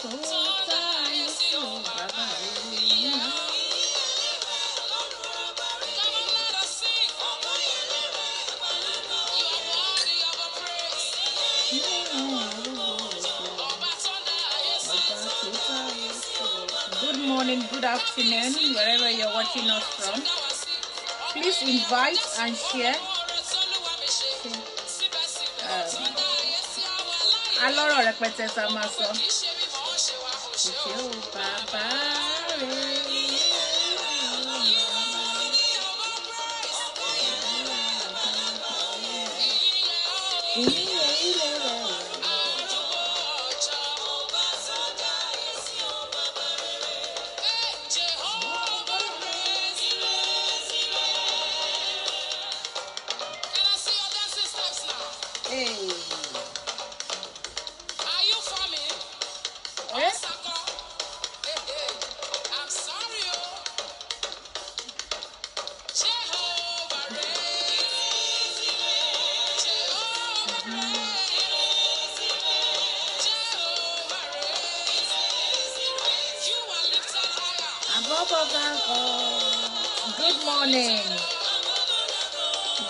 Good morning, good afternoon, wherever you're watching us from. Please invite and share. Alọ́rọ̀ rẹpẹtẹ tá máa sọ. Ìṣe ò bàbá rẹ̀.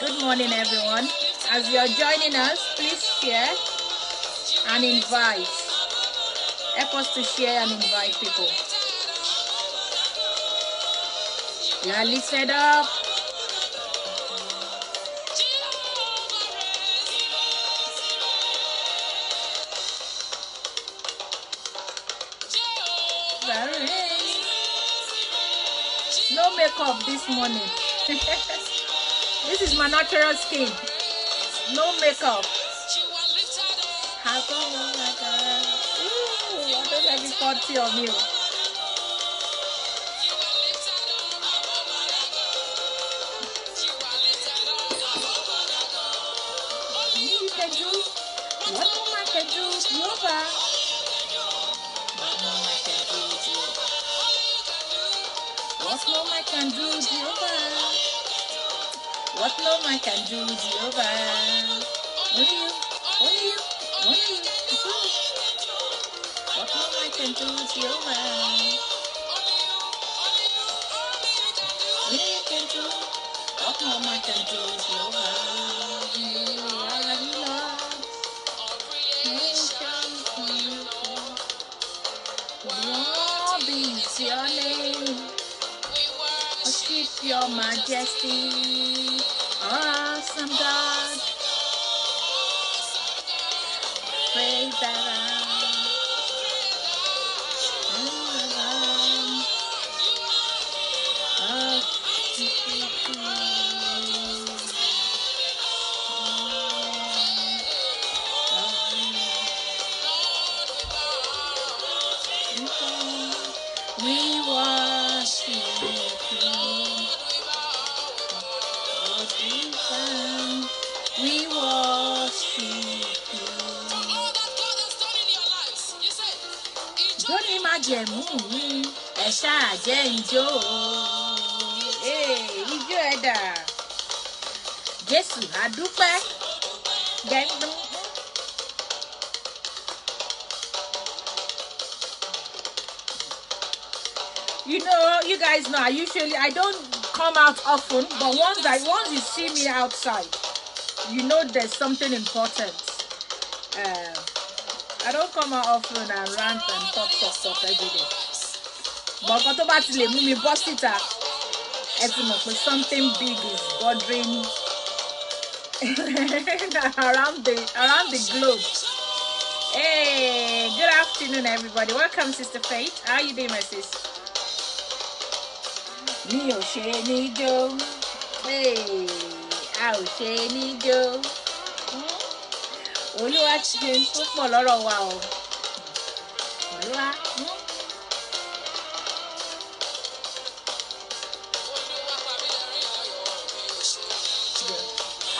Good morning, everyone. As you're joining us, please share and invite. Help us to share and invite people. You are lifted up. No makeup this morning. This is my natural skin. No makeup. How come? Oh my God. Ooh, I don't have a 40 of you. You can do what more I can do, Jehovah. What more I can do, Jehovah. What more I can do, Jehovah. What no man can do, Jehovah. Only you, only you, only you. What no man can do, Jehovah. Only you can do. What no man can do, Jehovah. You are the Lord. Lord is your name. Worship your majesty. Awesome God, praise the we worship you. We worship you. Lórí májẹ̀mú mi, ẹ ṣáà jẹ́ ijó. Ijó ẹ̀dà. Jésù àdúpẹ́. You know, you guys know, I don't come out often, but once you see me outside, you know there's something important. I don't come out often and rant and talk every day. But when about to leave me boss it up, something big is bothering around the globe. Hey, good afternoon, everybody. Welcome, Sister Faith. How are you doing, my sis? Mi ò ṣe ní jó. Hey, a ò ṣe ní jó. Olúwa ti ṣe púpọ̀ lọ́rọ̀ wa o. Olúwa.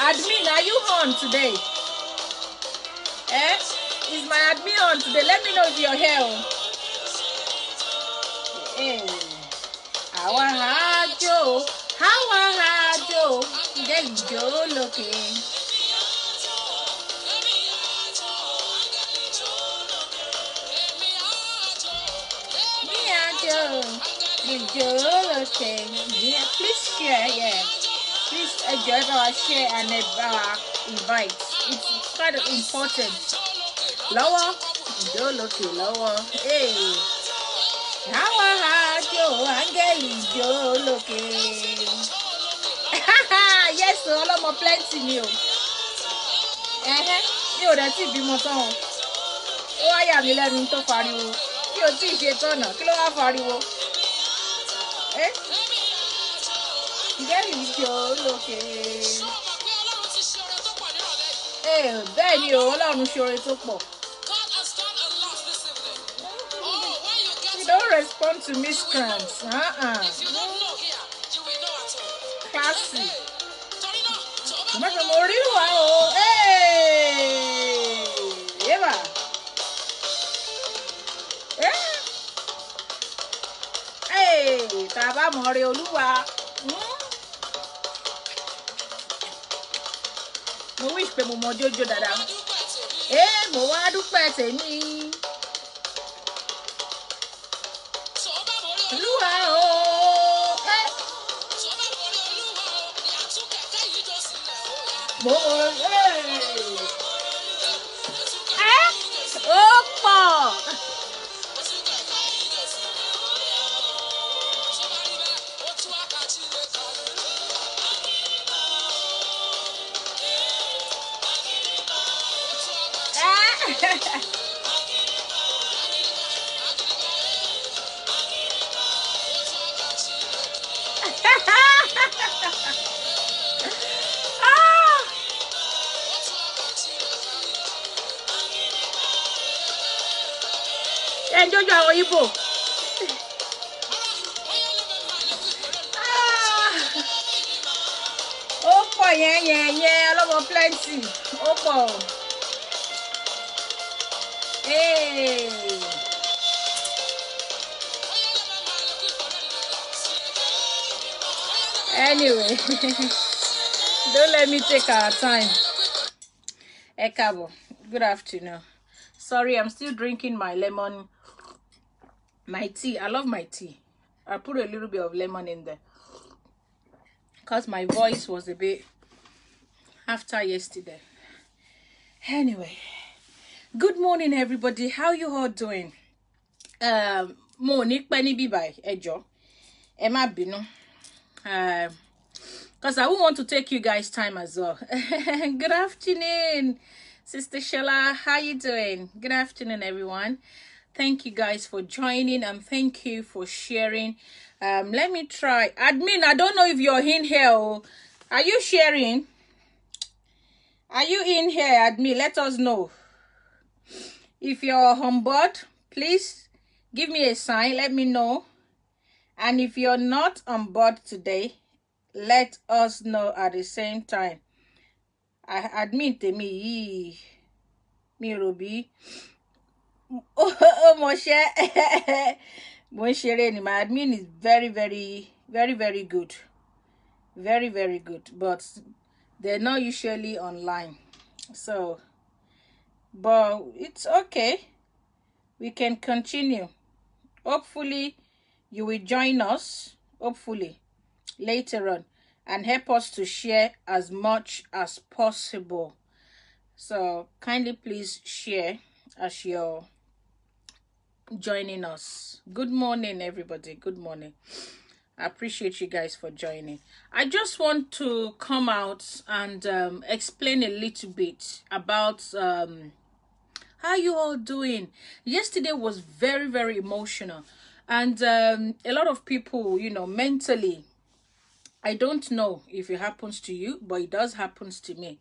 Admin, are you on today? Is my admin on today? Let me know if you're here. Our hajo, there's Joe looking. Okay. Yeah, please share. Yeah, please enjoy our share and invite. It's kind of important. Lower, okay, lower. Hey, how are you? Angel, okay. Yes, all of my plenty new. Mi ò dẹ̀ tí bímọ tán o. Ó wá yà mí lẹ́nu tó fariwo. Mi ò tí ì ṣe tọ̀nà. Kí ló wá fariwo? Gẹ́rì ìjọ lókè. Bẹ́ẹ̀ ni o, Ọlọ́run ṣoore tó pọ̀. You don't respond to miscreants. Classy. Mo rí wa o. Yéba. Tá a bá mọ̀ rí Olúwa. Mo wish pé mo mọ jójó dáadáa. Mo wá dúpẹ́ tèmi. Olúwa o. Mo ó pọ̀. Jojo àwọn Igbo. Ó pọ̀ yẹn ọlọ́mọ plenty. Ó pọ̀. Anyway, don't let me take our time. Ekabo, good afternoon. Sorry, I'm still drinking my tea. I love my tea. I put a little bit of lemon in there because my voice was a bit after yesterday. Anyway, good morning everybody. How you all doing? Mo ní pẹ́ níbí báyìí, ẹ jọ̀ọ́. Ẹ má bínú. Because I won't want to take you guys time as well. Good afternoon, Sister Shella. How you doing? Good afternoon, everyone. Thank you guys for joining and thank you for sharing. Let me try. Admin, I don't know if you're in here. Are you sharing? Are you in here, Admin? Let us know. If you're on board, please give me a sign. Let me know. And if you're not on board today, let us know at the same time. I admit to me, Ruby. Oh, Moshe. Moshe, my admin is very, very, very, very good. Very, very good. But they're not usually online. So, but it's okay. We can continue. Hopefully, you will join us, hopefully, later on, and help us to share as much as possible. So kindly please share as you're joining us. Good morning, everybody. Good morning. I appreciate you guys for joining. I just want to come out and explain a little bit about how you all doing. Yesterday was very, very emotional. And a lot of people, you know, mentally, I don't know if it happens to you, but it does happen to me.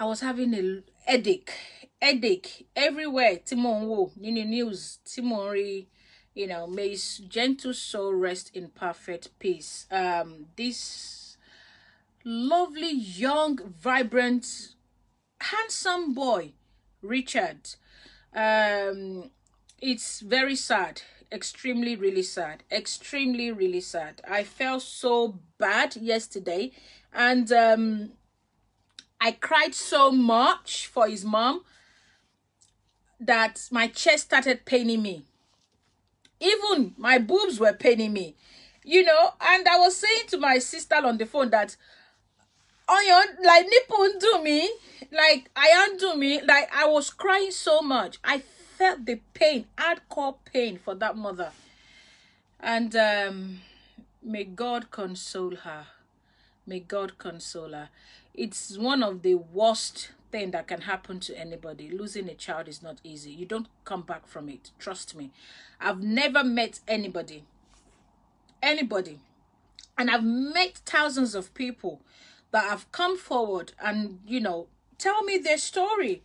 I was having a headache everywhere. Timon Wo, in the news, Timori, you know, may his gentle soul rest in perfect peace. This lovely, young, vibrant, handsome boy, Richard, it's very sad. Extremely really sad. I felt so bad yesterday, and I cried so much for his mom that my chest started paining me. Even my boobs were paining me, you know. And I was saying to my sister on the phone that, oh, your like nipple do me, like I undo me, like I was crying so much. I felt the pain, hardcore pain for that mother. And may God console her. May God console her. It's one of the worst thing that can happen to anybody. Losing a child is not easy. You don't come back from it. Trust me. I've never met anybody, and I've met thousands of people that have come forward and, you know, tell me their story.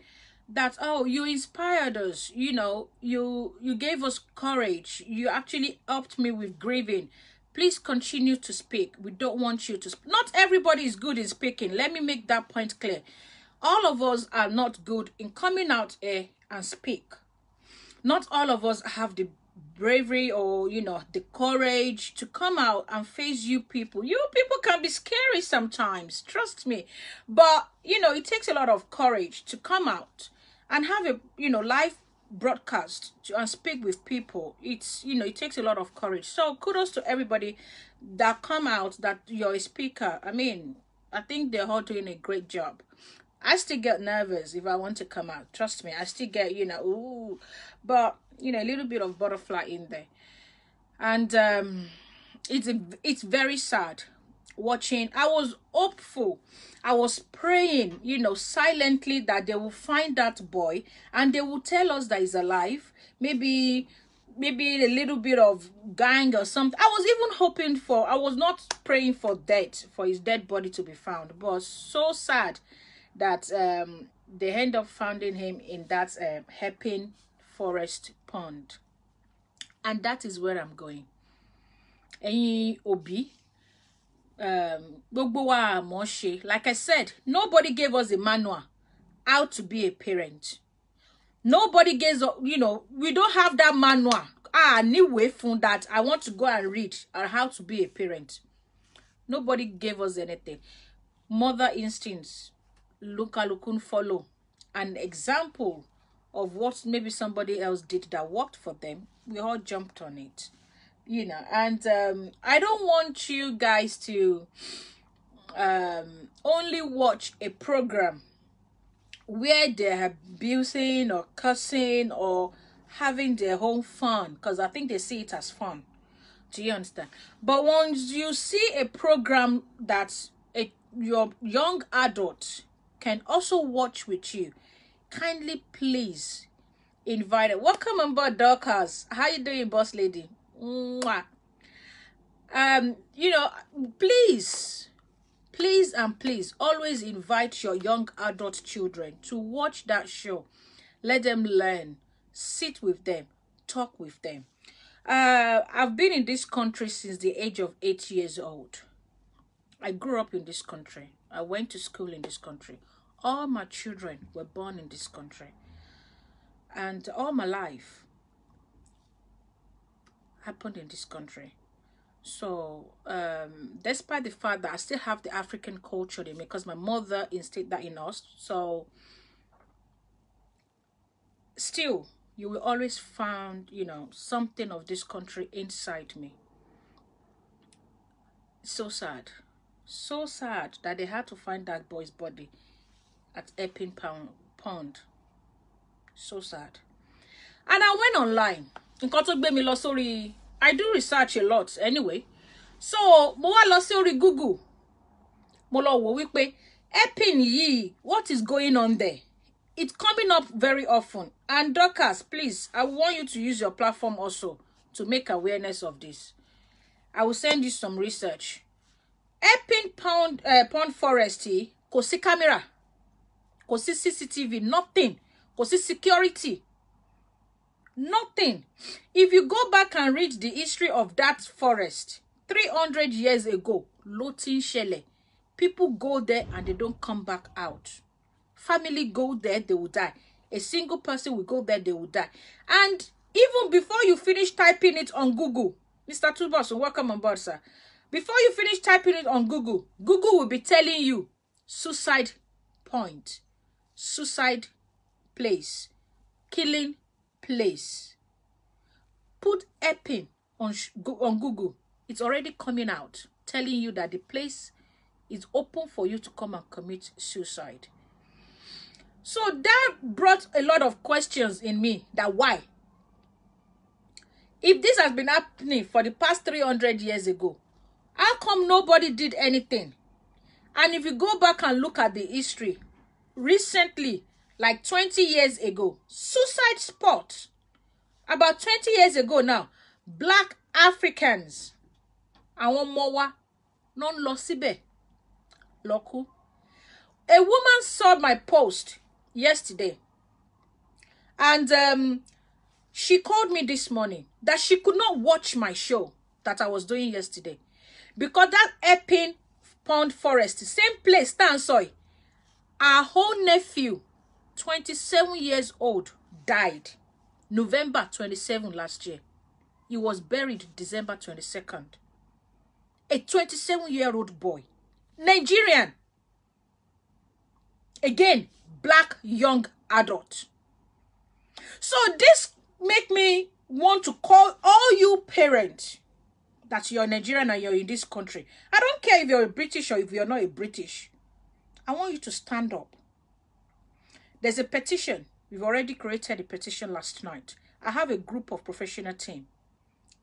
That, oh, you inspired us, you know, you gave us courage, you actually helped me with grieving. Please continue to speak. We don't want you to not everybody is good in speaking. Let me make that point clear. All of us are not good in coming out here and speak. Not all of us have the bravery or, you know, the courage to come out and face you people. You people can be scary sometimes, trust me. But, you know, it takes a lot of courage to come out and have a, you know, live broadcast and speak with people. It's, you know, it takes a lot of courage. So kudos to everybody that come out, that you're a speaker. I mean, I think they're all doing a great job. I still get nervous if I want to come out. Trust me, I still get, you know, ooh, but, you know, a little bit of butterfly in there. And it's very sad watching. I was hopeful. I was praying, you know, silently that they will find that boy and they will tell us that he's alive. Maybe a little bit of gang or something. I was even hoping for, I was not praying for death, for his dead body to be found. But so sad that they end up finding him in that Epping forest pond. And that is where I'm going. AsoEbi, like I said, nobody gave us a manual how to be a parent. Nobody gave us, you know, we don't have that manual. Anyway, from that, I want to go and read on how to be a parent. Nobody gave us anything. Mother instincts. Lukun follow an example of what maybe somebody else did that worked for them. We all jumped on it, you know. And I don't want you guys to only watch a program where they're abusing or cussing or having their own fun, because I think they see it as fun. Do you understand? But once you see a program that your young adult can also watch with you, kindly please invite it. Welcome on board, Dorcas. How you doing, boss lady? Mwah. You know, please always invite your young adult children to watch that show. Let them learn, sit with them, talk with them. I've been in this country since the age of 8 years old. I grew up in this country. I went to school in this country. All my children were born in this country. And all my life happened in this country. So, despite the fact that I still have the African culture in me, because my mother instilled that in us, so still, you will always find, you know, something of this country inside me. So sad. So sad that they had to find that boy's body at Epping Pond. So sad. And I went online. I do research a lot anyway. So, mo wá lọ sórí Google. Mo lọ wò wípé Epping yìí, what is going on there? It's coming up very often. And Dorcas, please, I want you to use your platform also to make awareness of this. I will send you some research. Epping Pond Forest, kò sí camera, kò sí CCTV, nothing, kò sí security, nothing. If you go back and read the history of that forest, 300 years ago, Lotin Shele, people go there and they don't come back out. Family go there, they will die. A single person will go there, they will die. And even before you finish typing it on Google, Mr. Tubos, welcome on board, sir. Before you finish typing it on Google, Google will be telling you suicide point, suicide place, killing place. put Epping on Google, it's already coming out, telling you that the place is open for you to come and commit suicide. So that brought a lot of questions in me, that why? If this has been happening for the past 300 years ago, how come nobody did anything? And if you go back and look at the history, recently, like 20 years ago, suicide spot, about 20 years ago now, Black Africans, àwọn mowa, non lọ síbẹ̀, lọ́kú. A woman saw my post yesterday, and she called me this morning that she could not watch my show that I was doing yesterday because that Epping Pond Forest, same place, Tansoy, our whole nephew, 27 years old, died November 27 last year. He was buried December 22nd. A 27-year-old boy, Nigerian. Again, black young adult. So this make me want to call all you parents that you're Nigerian and you're in this country. I don't care if you're a British or if you're not a British. I want you to stand up. There's a petition. We've already created a petition last night. I have a group of professional team.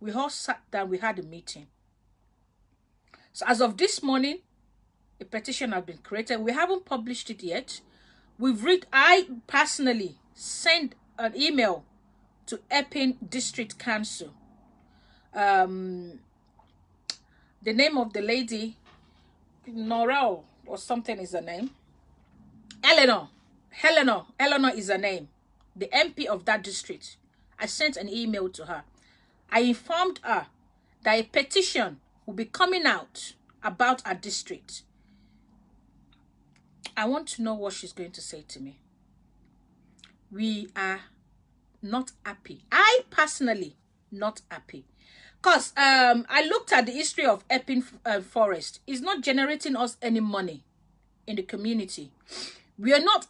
We all sat down, we had a meeting. So as of this morning, a petition has been created. We haven't published it yet. I personally sent an email to Epping District Council. The name of the lady, Norel or something is her name. Eleanor is her name. The MP of that district. I sent an email to her. I informed her that a petition will be coming out about our district. I want to know what she's going to say to me. We are not happy. I personally not happy. Because I looked at the history of Epping Forest. It's not generating us any money in the community. We are not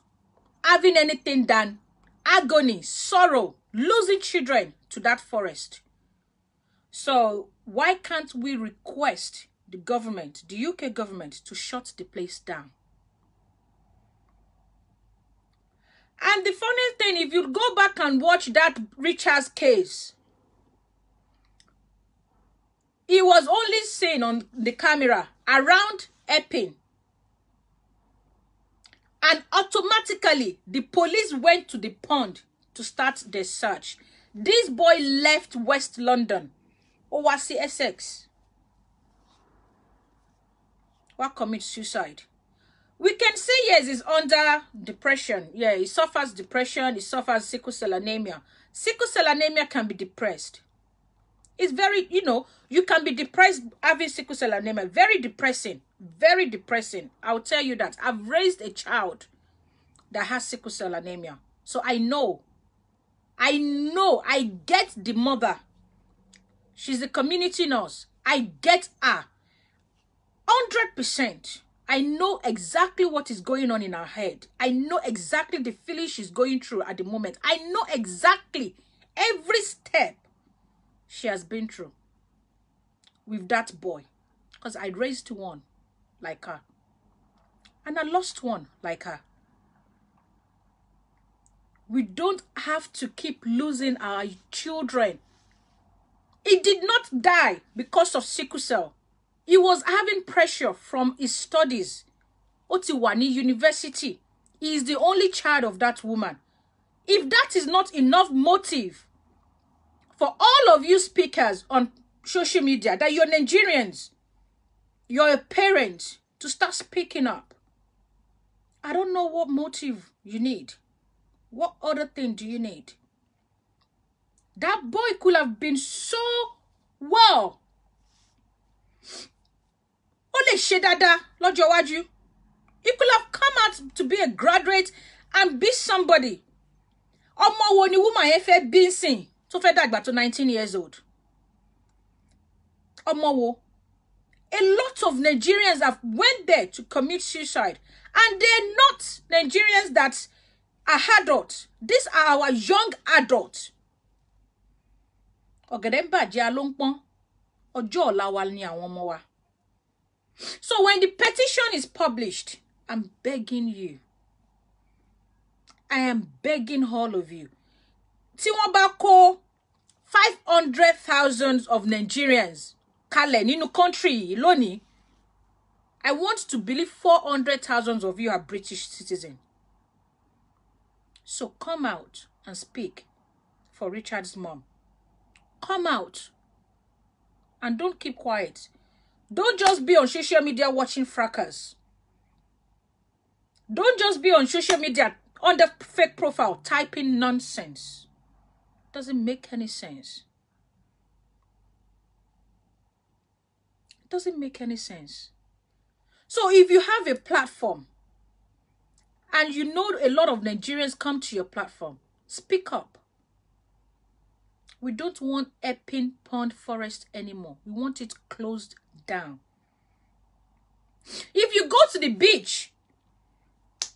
having anything than agony, sorrow, losing children to that forest. So why can't we request the government, the UK government, to shut the place down? And the funny thing, if you go back and watch that Richard's case, he was only seen on the camera around Epping. And automatically, the police went to the pond to start the search. This boy left West London, Owasi Essex. What commit suicide? We can say yes, he's under depression. Yeah, he suffers depression. He suffers sickle cell anemia. Sickle cell anemia can be depressed. It's very, you can be depressed having sickle cell anemia. Very depressing. Very depressing. I'll tell you that. I've raised a child that has sickle cell anemia. So I know. I get the mother. She's a community nurse. I get her. 100%. I know exactly what is going on in her head. I know exactly the feeling she's going through at the moment. I know exactly every step she has been through with that boy. Because I raised one like her. And I lost one like her. We don't have to keep losing our children. He did not die because of sickle cell. He was having pressure from his studies. Otiwani University. He is the only child of that woman. If that is not enough motive for all of you speakers on social media, that you're Nigerians, you're a parent, to start speaking up, I don't know what motive you need. What other thing do you need? That boy could have been so well. Ole Shedada, lọ́jọ́ iwájú. He could have come out to be a graduate and be somebody. Ọmọ wo ni woman yẹn fẹ́ bí nsìn tó fẹ́ dàgbà tó 19 years old. Ọmọ wo. A lot of Nigerians have went there to commit suicide. And they're not Nigerians that are adults. These are our young adults. Ọ̀gẹ̀dẹ̀ ń bàjẹ́ alóńpọ́n. Ọjọ́ ọ̀la wa ni àwọn ọmọ wa. So when the petition is published, I'm begging you. I am begging all of you. Tí wọ́n bá kó 500,000 of Nigerians kalẹ̀ nínú country lónìí, I want to believe 400,000 of you are British citizens. So come out and speak for Richard's mom. Come out and don't keep quiet. Don't just be on social media watching fracas. Don't just be on social media on the fake profile typing nonsense. Doesn't make any sense. Doesn't make any sense. So if you have a platform and you know a lot of Nigerians come to your platform, speak up. We don't want Epping Pond Forest anymore. We want it closed down. If you go to the beach,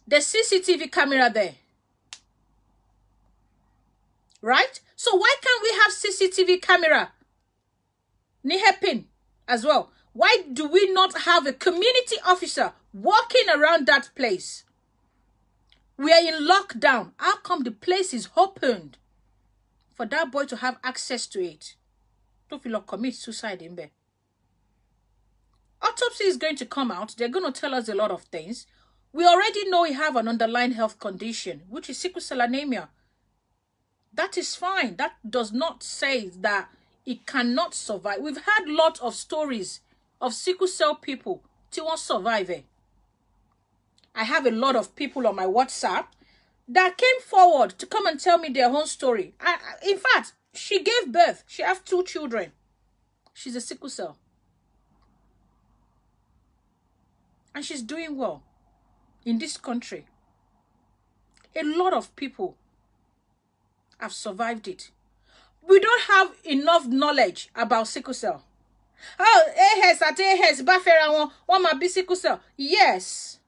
there's CCTV camera there. Right? So why can't we have CCTV camera near Epping as well? Why do we not have a community officer walking around that place? We are in lockdown. How come the place is opened for that boy to have access to it? Don't feel like commit suicide in there. Autopsy is going to come out. They're going to tell us a lot of things. We already know he have an underlying health condition, which is sickle cell anemia. That is fine. That does not say that he cannot survive. We've had lots of stories of sickle cell people who won't survive it. I have a lot of people on my WhatsApp that came forward to come and tell me their own story. In fact, she gave birth. She has 2 children. She's a sickle cell. And she's doing well in this country. A lot of people have survived it. We don't have enough knowledge about sickle cell. Oh, one might be sickle cell. Yes.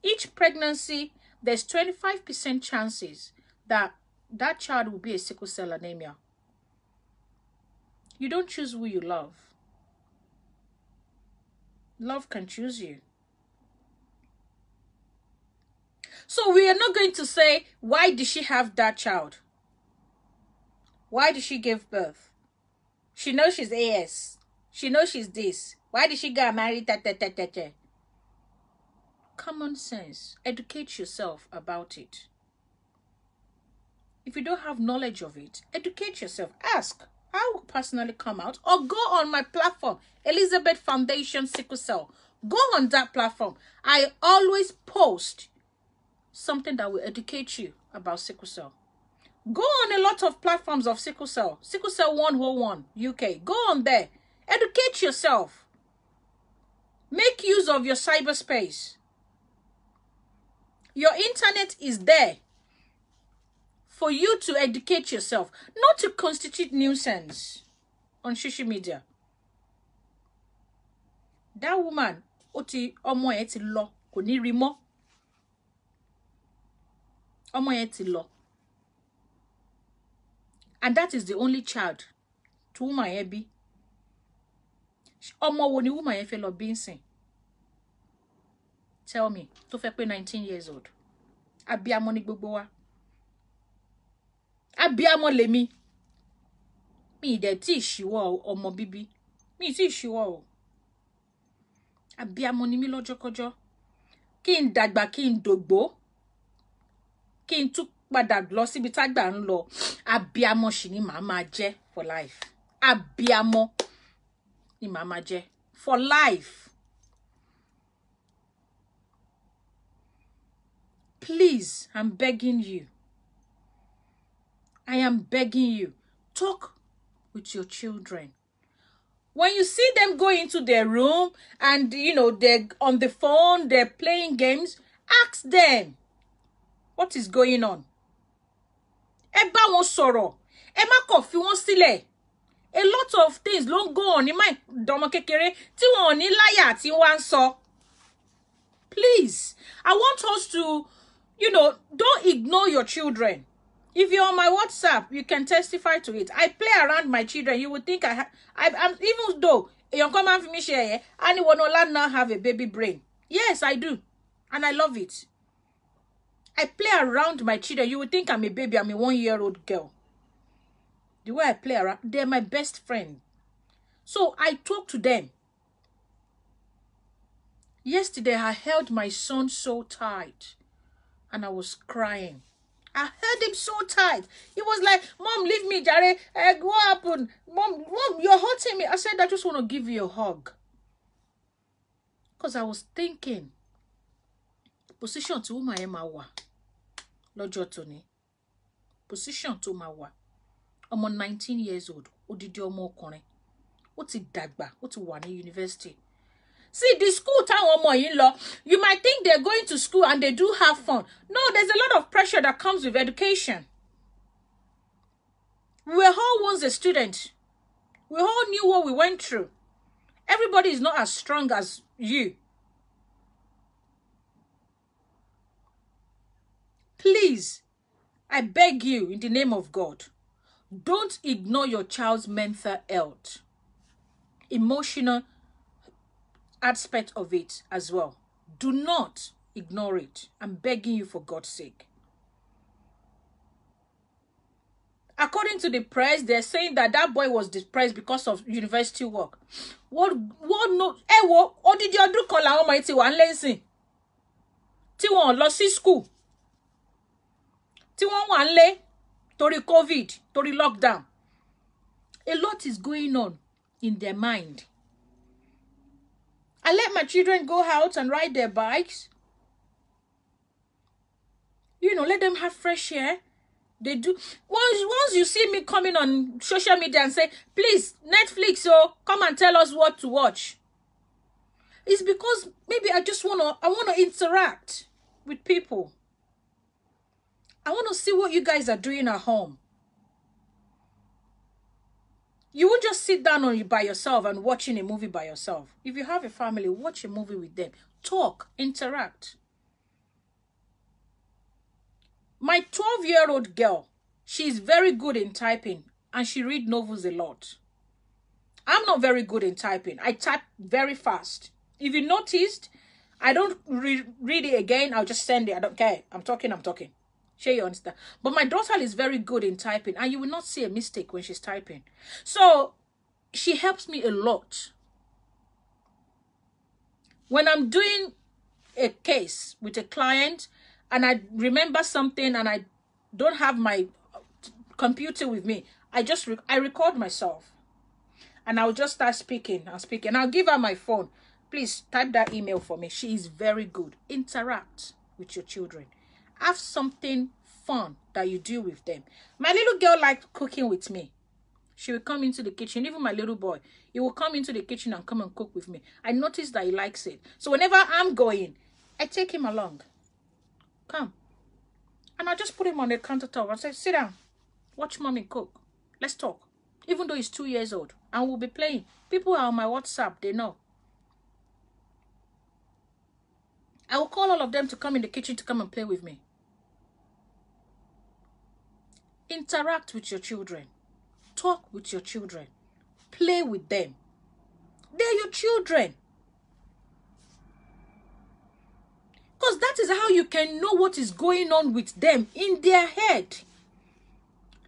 Each pregnancy, there's 25% chances that that child will be a sickle cell anemia. You don't choose who you love. Love can choose you. So we are not going to say, why did she have that child? Why did she give birth? She knows she's AS. She knows she's this. Why did she get married? Common sense. Educate yourself about it. If you don't have knowledge of it, educate yourself. Ask. I will personally come out or go on my platform, Elizabeth Foundation Sickle Cell. Go on that platform. I always post something that will educate you about sickle cell. Go on a lot of platforms of sickle cell. Sickle Cell 101 UK. Go on there. Educate yourself. Make use of your cyberspace. Your internet is there for you to educate yourself, not to constitute nuisance on social media. That woman, oti omo e ti lo, kò ní rí mọ́. Omo e ti lo. And that is the only child to AsoEbi. Omo wo ni woman yẹn fẹ́ lọ bí nsìn? Tell me, tó fẹ́ pé 19 years old. Abiyamọ ni gbogbo wa. Abiyamọ lèmi. Mi dẹ̀ tí ṣíwọ́ ọmọ bíbí. Mi tí ṣíwọ́ o. Abiyamọ ni mi lọ́jọ́kọ́jọ́. Kí n dàgbà, kí n dògbó. Kí n tún padà lọ síbi tágbà ń lọ. Abiyamọ ṣì ni màá máa jẹ́ for life. Abiyamọ ni màá máa jẹ́ for life. Please, I'm begging you. I am begging you. Talk with your children. When you see them go into their room and, you know, they're on the phone, they're playing games, ask them, what is going on? Ẹ bá wọn sọ̀rọ̀. Ẹ má kàn fi wọ́n sílẹ̀. A lot of things don't go on in my domo kékeré tí wọn ò ní láyà tí wọ́n sọ. Please, I want us to, you know, don't ignore your children. If you're on my WhatsApp, you can testify to it. I play around my children. You would think I'm even though you come and me share, anyone will now have a baby brain. Yes, I do. And I love it. I play around my children. You would think I'm a baby. I'm a 1-year-old girl. The way I play around, they're my best friend. So I talk to them. Yesterday, I held my son so tight. And I was crying. I held him so tight. He was like, Mom, leave me, Jare. What happened? Mom, you're hurting me. I said, I just want to give you a hug. Because I was thinking, position to my emawa. Lọ́jọ́ tóní. Position to my wa. I'm on 19 years old. Odidi ọmọ ọkùnrin. Ó ti dàgbà. Ó ti wà ní university. See, the school town law, you might think they're going to school and they do have fun. No, there's a lot of pressure that comes with education. We were all once a student. We all knew what we went through. Everybody is not as strong as you. Please, I beg you, in the name of God, don't ignore your child's mental health, emotional aspect of it as well. Do not ignore it. I'm begging you for God's sake. According to the press, they're saying that that boy was depressed because of university work. What no? What did you do? Call our mighty one lazy. T1 lost his school. T1 one lay. Tori COVID. Tori lockdown. A lot is going on in their mind. I let my children go out and ride their bikes. You know, let them have fresh air. They do. Once you see me coming on social media and say, please, Netflix, come and tell us what to watch. It's because maybe I want to interact with people. I want to see what you guys are doing at home. You won't just sit down by yourself and watching a movie by yourself. If you have a family, watch a movie with them. Talk, interact. My 12-year-old girl, she's very good in typing and she reads novels a lot. I'm not very good in typing. I type very fast. If you noticed, I don't read it again. I'll just send it. I don't care. I'm talking. Sure, you understand. But my daughter is very good in typing and you will not see a mistake when she's typing. So she helps me a lot. When I'm doing a case with a client and I remember something and I don't have my computer with me, I record myself and I'll just start speaking. I'll give her my phone. Please type that email for me. She is very good. Interact with your children. Have something fun that you do with them. My little girl likes cooking with me. She will come into the kitchen. Even my little boy, he will come into the kitchen and come and cook with me. I noticed that he likes it. So whenever I'm going, I take him along. Come. And I just put him on the countertop and say, sit down. Watch mommy cook. Let's talk. Even though he's 2 years old. And we'll be playing. People are on my WhatsApp. They know. I will call all of them to come in the kitchen to come and play with me. Interact with your children. Talk with your children. Play with them. They're your children. Because that is how you can know what is going on with them in their head.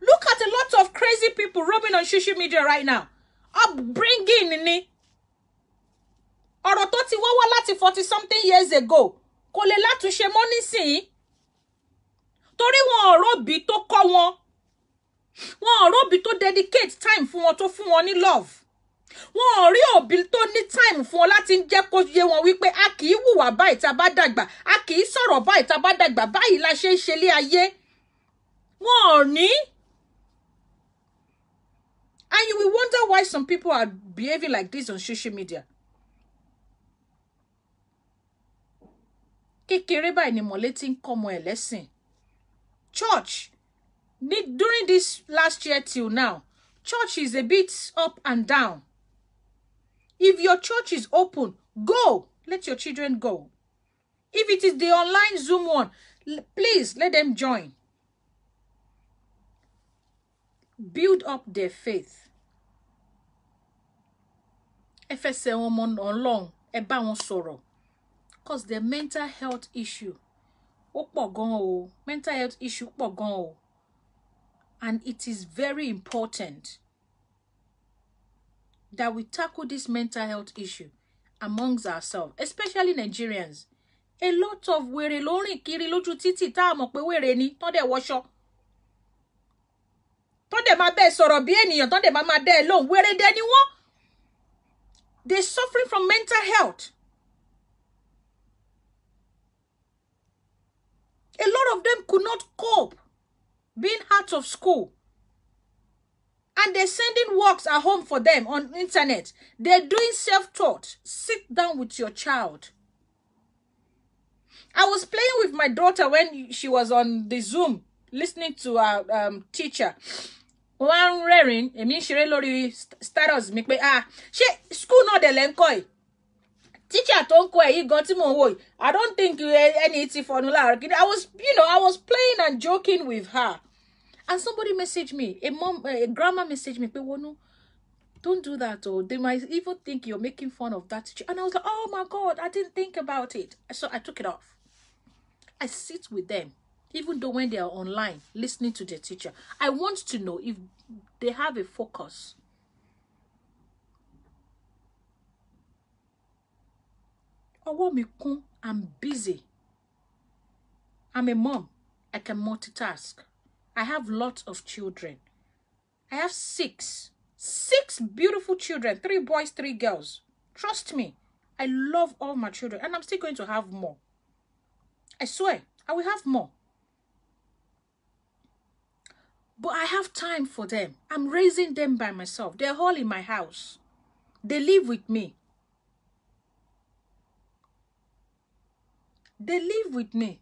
Look at a lot of crazy people roaming on social media right now. Upbringing ni. Ọ̀rọ̀ tó ti wá láti 40-something years ago. Kò lè látúnṣe mọ́ nísìn. Torí wọn ò róbì tó kọ́ wọn. Wọn ò róbì tó dedicate time fún wọn tó fún wọn ní love. Wọn ò rí òbí tó ní time fún wọn láti jẹ́ kó yé wọn wípé a kì í hùwà báyìí tá bá dàgbà. A kì í sọ̀rọ̀ báyìí tá bá dàgbà. Báyìí la ṣe ń ṣe lé ayé. Wọn ò ní. And you will wonder why some people are behaving like this on social media. Kékeré báyìí ni mọ̀lẹ́ tí ń kọ́ ọmọ ẹ̀ lẹ́sìn. Church, during this last year till now, church is a bit up and down. If your church is open, go. Let your children go. If it is the online Zoom one, please let them join. build up their faith. FSA woman on long, e ba won sọ̀rọ̀. Because their mental health issue, mental health issue, and it is very important that we tackle this mental health issue amongst ourselves, especially Nigerians. A lot of wèrè lórin kiri lójú títì tá mọ̀ pé wèrè ni ton de wọṣọ. Ton de ma be sọ̀rọ̀ bí ènìyàn, ton de ma de lóhùn wèrè de ni wọ́n. They're suffering from mental health. A lot of them could not cope being out of school. And they're sending works at home for them on internet. They're doing self-taught. Sit down with your child. I was playing with my daughter when she was on the Zoom, listening to our teacher. One rearing, shire lori status mi pe she school no de lenkoi. Teacher ton ko yi gan ti mo wo. I don't think any formula. I was playing and joking with her. And somebody messaged me, a grandma messaged me, don't do that, or they might even think you're making fun of that teacher. And I was like, oh my God, I didn't think about it. So I took it off. I sit with them, even though when they are online, listening to their teacher. I want to know if they have a focus. I'm busy. I'm a mom. I can multitask. I have lots of children. I have six beautiful children, 3 boys, 3 girls. Trust me, I love all my children, and I'm still going to have more. I swear, I will have more. But I have time for them. I'm raising them by myself. They're all in my house. They live with me. They live with me.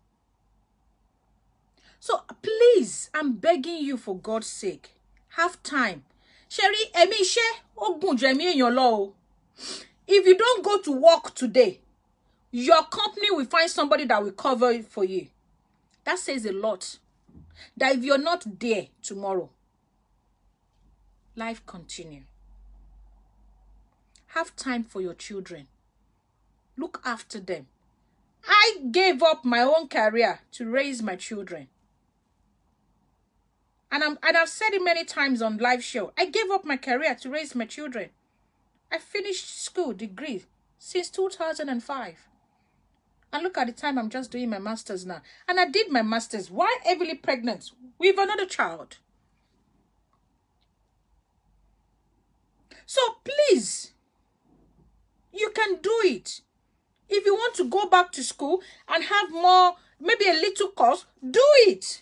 So please, I'm begging you for God's sake, have time. Sherry, if you don't go to work today, your company will find somebody that will cover it for you. That says a lot. That if you're not there tomorrow, life continue. Have time for your children. Look after them. I gave up my own career to raise my children. And I've said it many times on live show. I gave up my career to raise my children. I finished school degree since 2005. And look at the time, I'm just doing my master's now. And I did my master's while heavily pregnant with another child. So please, you can do it. If you want to go back to school and have more, maybe a little course, do it.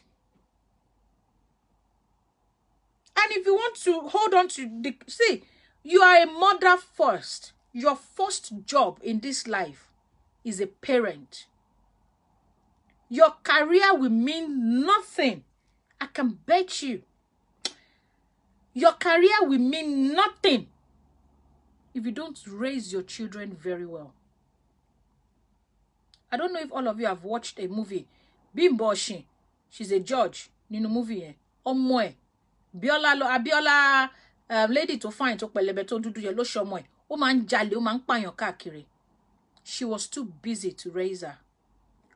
And if you want to hold on to the... See, you are a mother first. Your first job in this life is a parent. Your career will mean nothing. I can bet you. Your career will mean nothing if you don't raise your children very well. I don't know if all of you have watched a movie. Bimbo Oshin. She's a judge. In the movie. Omoe. Abiola lady to find to pelebe to dudu ye lo shomo. O man jale, o man panyan kakiri. She was too busy to raise her.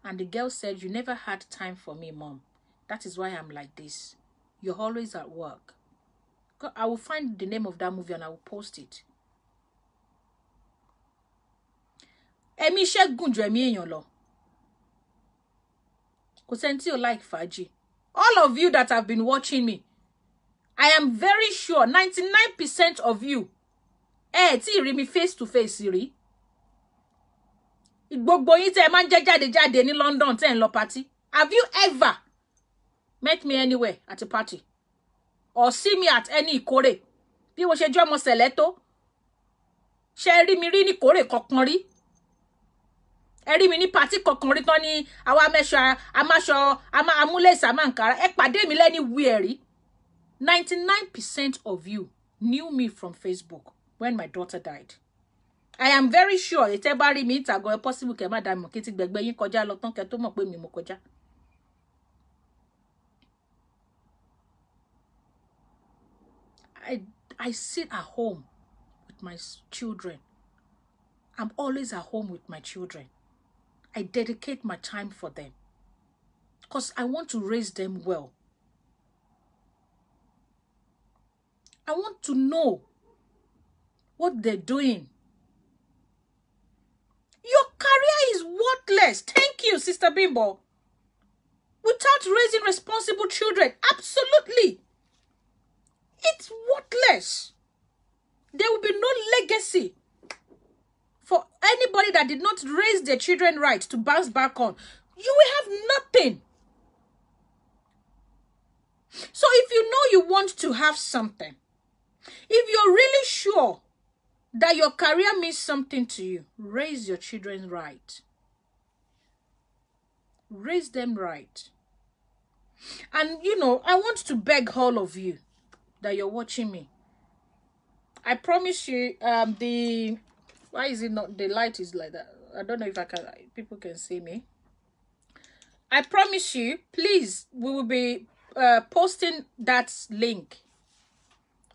And the girl said, you never had time for me, Mom. That is why I'm like this. You're always at work. I will find the name of that movie and I will post it. Emi iṣẹ́ gùn ju ẹ̀mí èèyàn lọ. Kò sẹ́ni tí like fàájì. All of you that have been watching me, I am very sure 99% of you tí rí mi face to face rí. Gbogbo yín tẹ́ máa ń jẹ́ jáde ní London tẹ́ ń lọ party. Have you ever met me anywhere at a party? Or see me at any ìkórè? Bí mo ṣe jẹ́ ọmọ sẹ̀lẹ̀ tó. Ṣé rí mi rí ní ìkórè kankan rí? Ẹ rí mi ní party kankan rí tán ní àwa mẹ́ṣọ amáṣọ amúlẹ̀sà máǹkárá. Ẹ pàdé mi lẹ́ni wíẹ̀rí. 99% of you knew me from Facebook when my daughter died. I am very sure it's everybody me go possible ke ma da mo ke ti gbegbe yin kọjá lọ tán ke tó mọ̀ pé mi mo kọjá. I sit at home with my children. I'm always at home with my children. I dedicate my time for them because I want to raise them well. I want to know what they're doing. Your career is worthless. Thank you, Sister Bimbo. Without raising responsible children, absolutely. It's worthless. There will be no legacy for anybody that did not raise their children right to bounce back on. You will have nothing. So if you know you want to have something, if you're really sure that your career means something to you, raise your children right. Raise them right. And, you know, I want to beg all of you that you're watching me. I promise you, why is it not, the light is like that? I don't know if people can see me. I promise you, please, we will be posting that link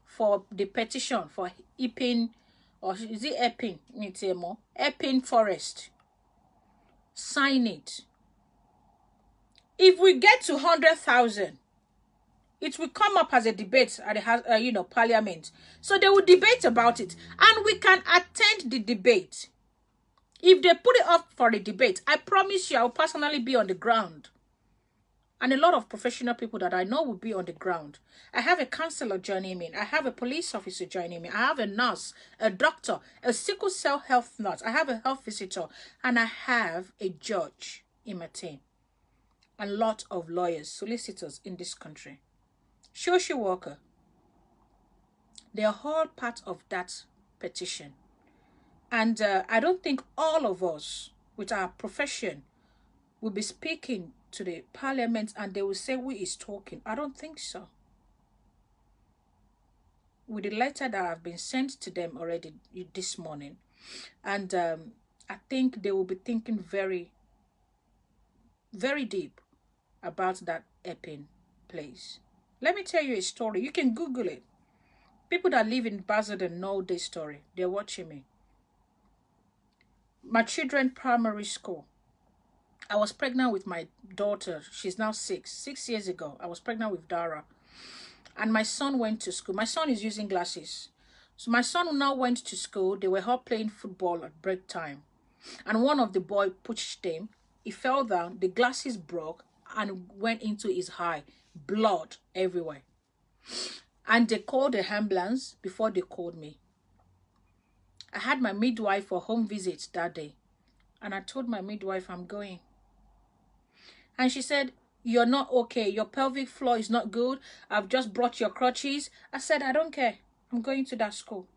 for the petition for Epping, or is it Epping? Epping Forest. Sign it. If we get to 100,000, it will come up as a debate at the Parliament. So they will debate about it, and we can attend the debate. If they put it up for the debate, I promise you, I will personally be on the ground. And a lot of professional people that I know will be on the ground. I have a counselor joining me. I have a police officer joining me. I have a nurse, a doctor, a sickle cell health nurse. I have a health visitor. And I have a judge in my team. A lot of lawyers, solicitors in this country. Social worker. They are all part of that petition. And I don't think all of us, with our profession, will be speaking to the Parliament and they will say who is talking. I don't think so. With the letter that have been sent to them already this morning, and I think they will be thinking very, very deep about that Epping place. Let me tell you a story. You can Google it. People that live in Basildon know this story. They're watching me. My children primary school. I was pregnant with my daughter. She's now 6. 6 years ago, I was pregnant with Dara. And my son went to school. My son is using glasses. So my son now went to school. They were all playing football at break time. And one of the boys pushed him. He fell down. The glasses broke and went into his eye. Blood everywhere. And they called the ambulance before they called me. I had my midwife for home visit that day. And I told my midwife, I'm going. And she said, you're not okay. Your pelvic floor is not good. I've just brought your crutches. I said, I don't care. I'm going to that school.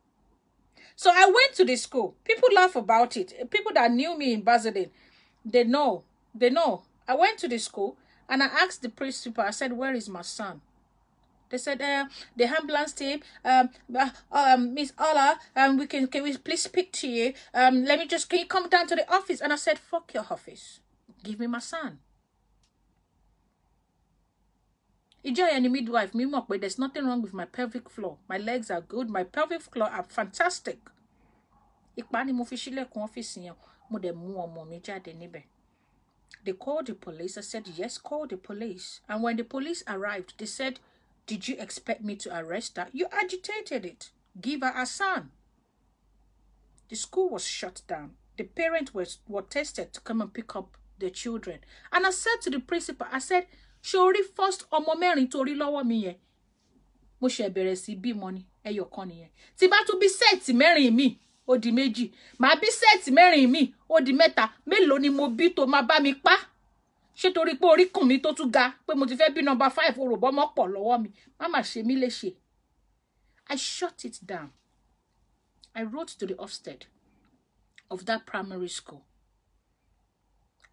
So I went to the school. People laugh about it. People that knew me in Basildon, they know. They know. I went to the school and I asked the principal, I said, where is my son? They said, the ambulance team, Miss Ola, can we please speak to you? Can you come down to the office? And I said, fuck your office. Give me my son. And the midwife, there's nothing wrong with my pelvic floor. My legs are good. My pelvic floor are fantastic. They called the police. I said, yes, call the police. And when the police arrived, they said, did you expect me to arrest her? You agitated it. Give her a son. The school was shut down. The parents were tested to come and pick up their children. And I said to the principal, I said, Shori first ọmọ mẹ́rin torí lọ́wọ́ mi yẹn. Mo ṣe bẹ̀rẹ̀ sí bí money ẹyọ kan nìyẹn. Tí bá tún bí set mẹ́rin mi, ó di méjì. Màá bí set mẹ́rin mi, ó di mẹ́ta. Mélòó ni mo bí tó máa bá mi pa? Ṣé torí pé orí kùn mi tó tún ga pé mo ti fẹ́ bí number 5 oròbọ mọ́ pọ̀ lọ́wọ́ mi. Má má ṣe mí léṣe. I shut it down. I wrote to the Ofsted of that primary school.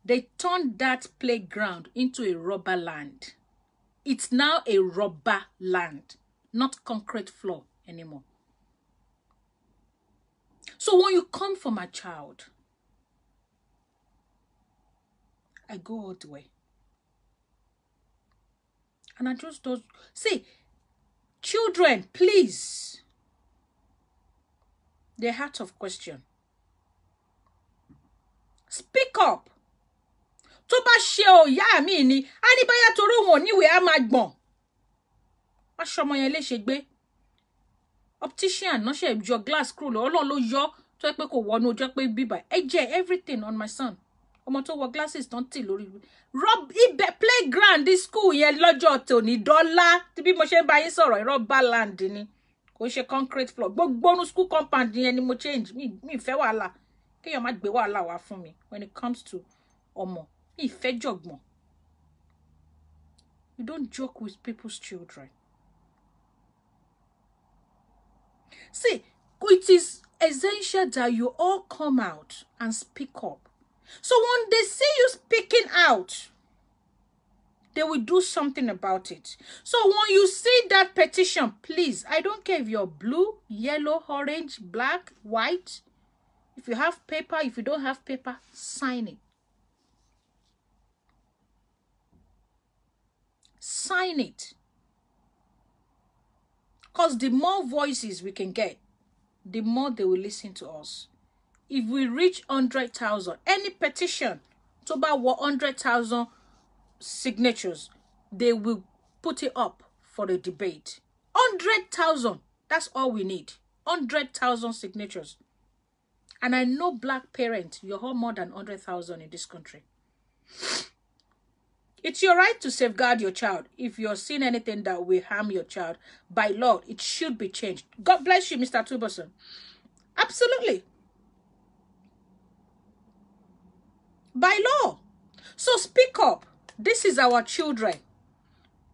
They turned that playground into a rubber land. It's now a rubber land, not concrete floor anymore. So when you come for my child, I go all the way. And I just don't... See, Children, please. The heart of question. Speak up. Tó bá ṣe o ya mi ni, ani báyà torí wọn níwèé á máa gbọ̀n. Wá ṣọmọ yẹn léṣe gbé. Optician no ṣe your glass kúrò lọ. Ọlọ́run ló yọ tó pé kò wọnú ọjọ́ pé bíbá. Ẹ̀jẹ̀ everything on my son. Ọmọ tó wọ glasses tán tì lórí. Rob ibẹ̀ playground this school yẹn lọ́jọ́ tòní dọ́là. Tí bí mo ṣe bá yín sọ̀rọ̀ rubber land ni. Kò ṣe concrete floor. Gbogbo nu school compound yẹn ni mo change. Mi fẹ́ wàhálà. Kéèyàn má gbé wàhálà wá fún mi when it comes to ọmọ. Mi fẹ́ jọ̀gbọ̀n. You don't joke with people's children. See, it is essential that you all come out and speak up. So when they see you speaking out, they will do something about it. So when you see that petition, please, I don't care if you're blue, yellow, orange, black, white. If you have paper, if you don't have paper, sign it. Sign it. Because the more voices we can get, the more they will listen to us. If we reach 100,000, any petition to about 100,000 signatures, they will put it up for the debate. 100,000, that's all we need. 100,000 signatures. And I know black parents, you're all more than 100,000 in this country. It's your right to safeguard your child. If you're seeing anything that will harm your child, by law, it should be changed. God bless you, Mr. Tuberson. Absolutely. By law. So speak up. This is our children.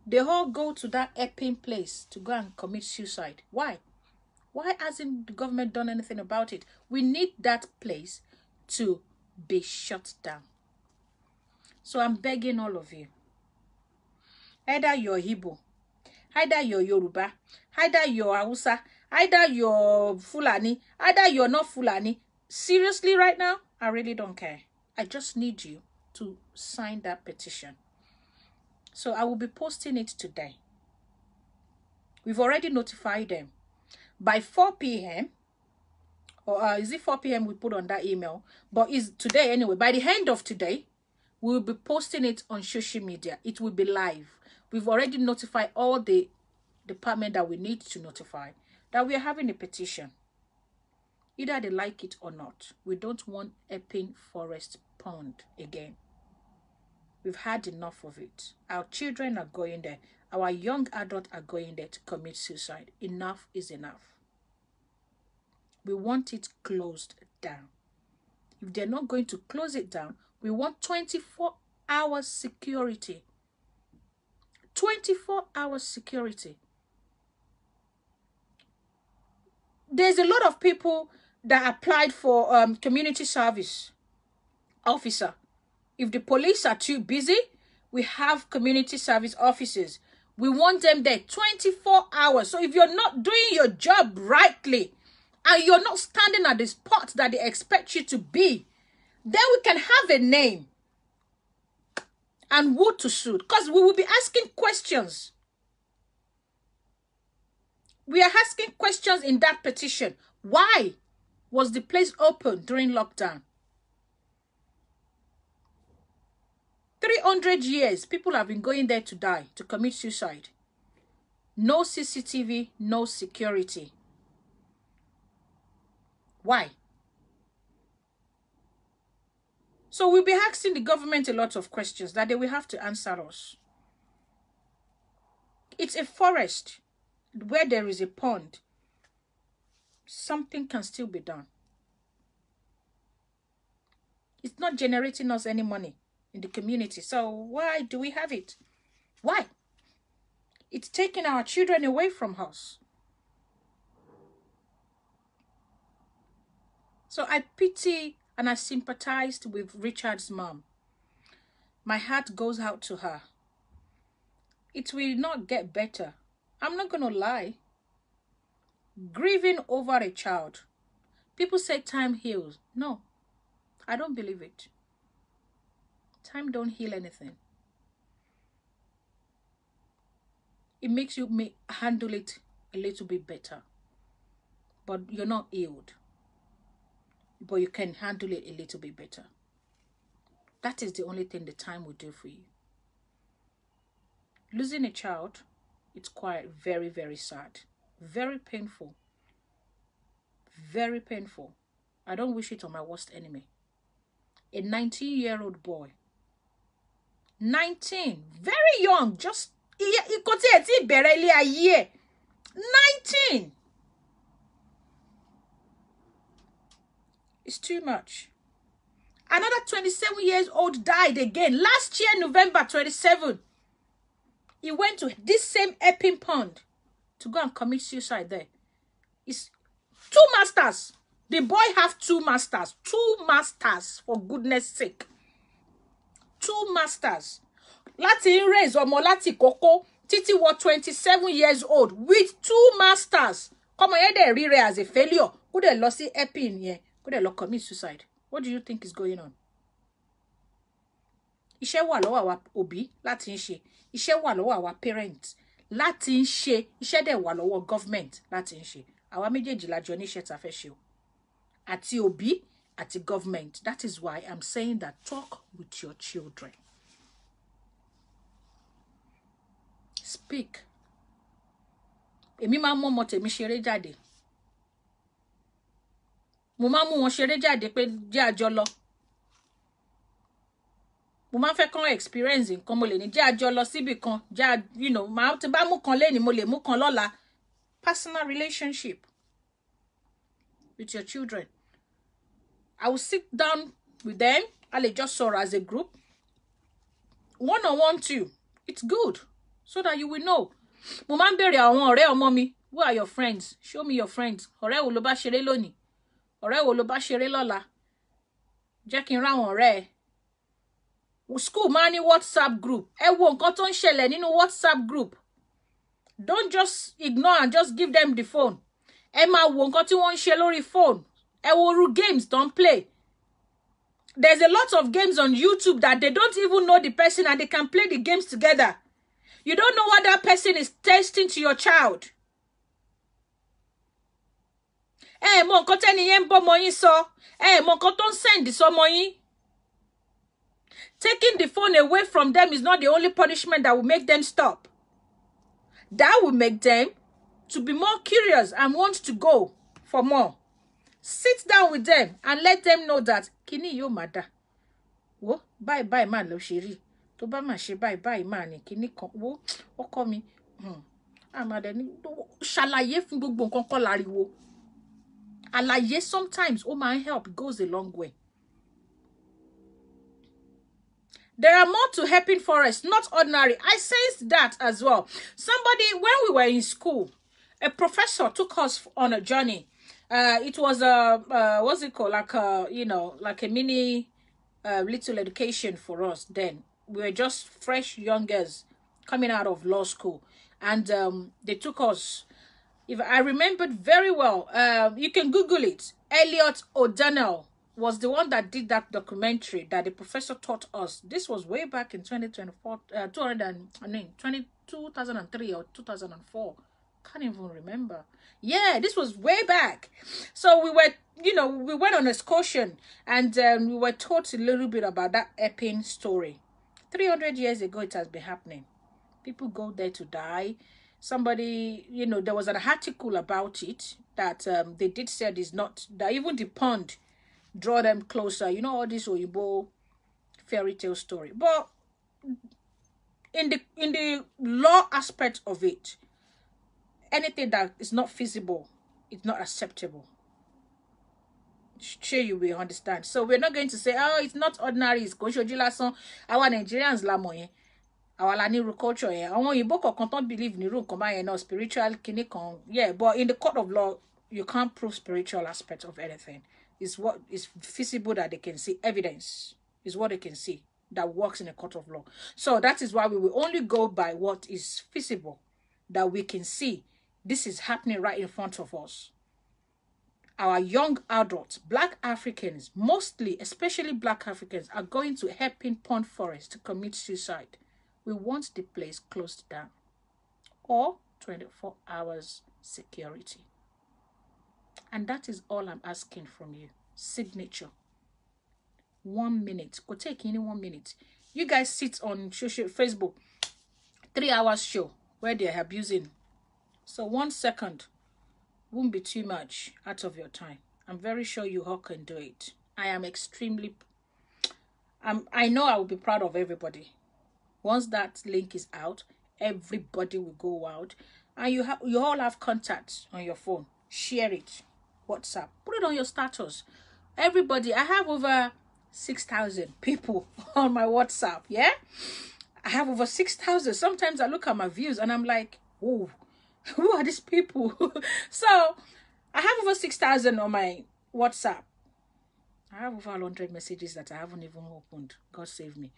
They all go to that Epping place to go and commit suicide. Why? Why hasn't the government done anything about it? We need that place to be shut down. So I'm begging all of you. Either you're Igbo, either you're Yoruba, either you're Hausa, either you're Fulani, either you're not Fulani. Seriously, right now, I really don't care. I just need you to sign that petition. So I will be posting it today. We've already notified them. By 4 p.m., or is it 4 p.m. we put on that email? But it's today anyway. By the end of today, we will be posting it on social media. It will be live. We've already notified all the department that we need to notify that we are having a petition. Either they like it or not. We don't want Epping Forest Pond again. We've had enough of it. Our children are going there. Our young adults are going there to commit suicide. Enough is enough. We want it closed down. If they're not going to close it down, we want 24 hours security. 24 hours security. There's a lot of people that applied for community service officer. If the police are too busy, we have community service officers. We want them there 24 hours. So if you're not doing your job rightly and you're not standing at the spot that they expect you to be, then we can have a name and who to sue. Because we will be asking questions. We are asking questions in that petition. Why was the place open during lockdown? 300 years, people have been going there to die, to commit suicide. No CCTV, no security. Why? So we'll be asking the government a lot of questions that they will have to answer us. It's a forest where there is a pond. Something can still be done. It's not generating us any money in the community. So why do we have it? Why? It's taking our children away from us. So I pity and I sympathized with Richard's mom. My heart goes out to her. It will not get better. I'm not going to lie. Grieving over a child. People say time heals. No, I don't believe it. Time don't heal anything. It makes you handle it a little bit better. But you're not healed. But you can handle it a little bit better. That is the only thing the time will do for you. Losing a child, it's quite very, very sad. Very painful. Very painful. I don't wish it on my worst enemy. A 19-year-old boy. 19. Very young. Just 19. It's too much. Another 27 years old died again. Last year, November 27. He went to this same Epping pond to go and commit suicide there. It's 2 masters. The boy have 2 masters. 2 masters, for goodness sake. 2 masters. Láti raise ọmọ láti kókó títí wọ 27 years old with 2 masters. Come on, they read as a failure. Who they lost the Epping here? Who they commit suicide? What do you think is going on? Iṣẹ́ wà lọ́wọ́ àwa òbí láti ń ṣe. Iṣẹ́ wà lọ́wọ́ àwa parents láti ń ṣe. Iṣẹ́ dẹ̀ wà lọ́wọ́ government láti ń ṣe. Àwa méjèèjì la jọ níṣẹ́ tá fẹ́ ṣe o. Àti òbí àti government. That is why I'm saying that talk with your children. Speak. Èmi máa mú ọmọ tèmi ṣeré jáde. Mo máa mú wọn ṣeré jáde pé jẹ́ àjọ lọ. Mo máa fẹ́ kàn experience nǹkan mo lè ní jẹ́ àjọ lọ síbì kan. Jẹ́, you know, máa ti bá mú kan lẹ́ni mo lè mú kan lọ́la. Personal relationship with your children. I will sit down with them. I'll just sọ̀rọ̀ as a group. One-on-one too. It's good. So that you will know. Mo máa ń bèrè àwọn ọ̀rẹ́ ọmọ mi. Who are your friends? Show me your friends. Ọ̀rẹ́ wo ló bá ṣeré lónìí? Ọ̀rẹ́ wo ló bá ṣeré lọ́la? Jẹ́ kí n rá àwọn ọ̀rẹ́ ẹ. School máa ní WhatsApp group. Ẹ wo nǹkan tó ń ṣẹlẹ̀ nínú WhatsApp group. Don't just ignore and just give them the phone. Ẹ máa wo nǹkan tí wọ́n ń ṣe lórí phone. Ẹ wo irú games don't play. There's a lot of games on YouTube that they don't even know the person and they can play the games together. You don't know what that person is testing to your child. Mọ nǹkan tẹ́ni yẹn ń bọ́ ọmọ yín sọ. Mọ nǹkan tó ń send sọmọ yín. Taking the phone away from them is not the only punishment that will make them stop. That will make them to be more curious and want to go for more. Sit down with them and let them know that kini yo mada. Wo bye bye man lo ṣe rí. Tó bá máa ṣe bye bye man ni kini kan wo ọkọ mi. Amade ni ṣàlàyé fún gbogbo nǹkan kọ́ láriwo. Àlàyé sometimes ó máa help, goes a long way. There are more to Epping Forest, not ordinary. I sensed that as well. Somebody, when we were in school, a professor took us on a journey. It was what's it called? Like a, you know, like a mini little education for us then. We were just fresh young girls coming out of law school. And they took us, if I remembered very well, you can Google it. Elliot O'Donnell was the one that did that documentary that the professor taught us. This was way back in 2003 or 2004. Can't even remember. Yeah, this was way back. So we were, you know, we went on an excursion and we were taught a little bit about that Epping story. 300 years ago, it has been happening. People go there to die. Somebody, you know, there was an article about it that they did said is not, that even the pond draw them closer. You know, all this Oyibo fairy tale story. But in the law aspect of it, anything that is not feasible, it's not acceptable. Sure, you will understand. So we're not going to say, oh, it's not ordinary. It's Konshojilason. Our Nigerians la moye. Our laniru culture. Our Oyibo don't believe in room combine spiritual kinikon. Yeah, but in the court of law, you can't prove spiritual aspect of anything. It's what is feasible that they can see. Evidence is what they can see that works in a court of law. So that is why we will only go by what is feasible, that we can see. This is happening right in front of us. Our young adults, Black Africans, mostly, especially Black Africans, are going to Epping Pond Forest to commit suicide. We want the place closed down. or 24 hours security. And that is all I'm asking from you. Signature. 1 minute. Could take any 1 minute. You guys sit on Facebook, 3 hours show where they're abusing. So 1 second won't be too much out of your time. I'm very sure you all can do it. I am extremely, I know I will be proud of everybody. Once that link is out, everybody will go out. And you all have contacts on your phone. Share it. WhatsApp. Put it on your status. Everybody, I have over 6,000 people on my WhatsApp. Yeah? I have over 6,000. Sometimes I look at my views and I'm like, whoa, who are these people? So I have over 6,000 on my WhatsApp. I have over 100 messages that I haven't even opened. God save me.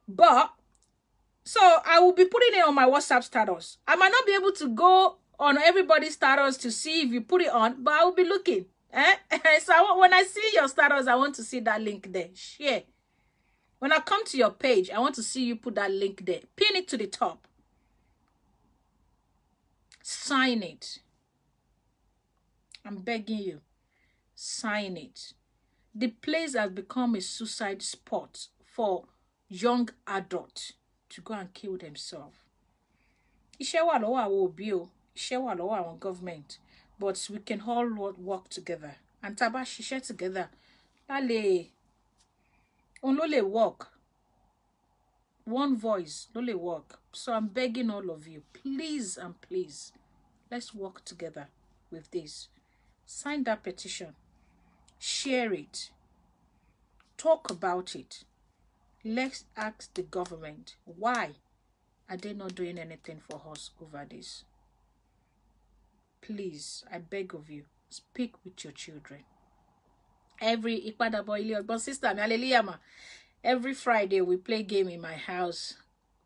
But, so I will be putting it on my WhatsApp status. I might not be able to go on everybody's status to see if you put it on, but I will be looking. So when I see your status, I want to see that link there. Share. When I come to your page, I want to see you put that link there. Pin it to the top. Sign it. I'm begging you. Sign it. The place has become a suicide spot for young adults to go and kill themselves. Iṣẹ́ wà lọ́wọ́ àwọn òbí o, iṣẹ́ wà lọ́wọ́ àwọn government, but we can all work together. And tá bá ṣiṣẹ́ together, òun ló lè work. One voice ló lè work. So I'm begging all of you, please and please, let's work together with this. Sign that petition. Share it. Talk about it. Let's ask the government, why are they not doing anything for us over this? Please, I beg of you, speak with your children. Every Friday we play game in my house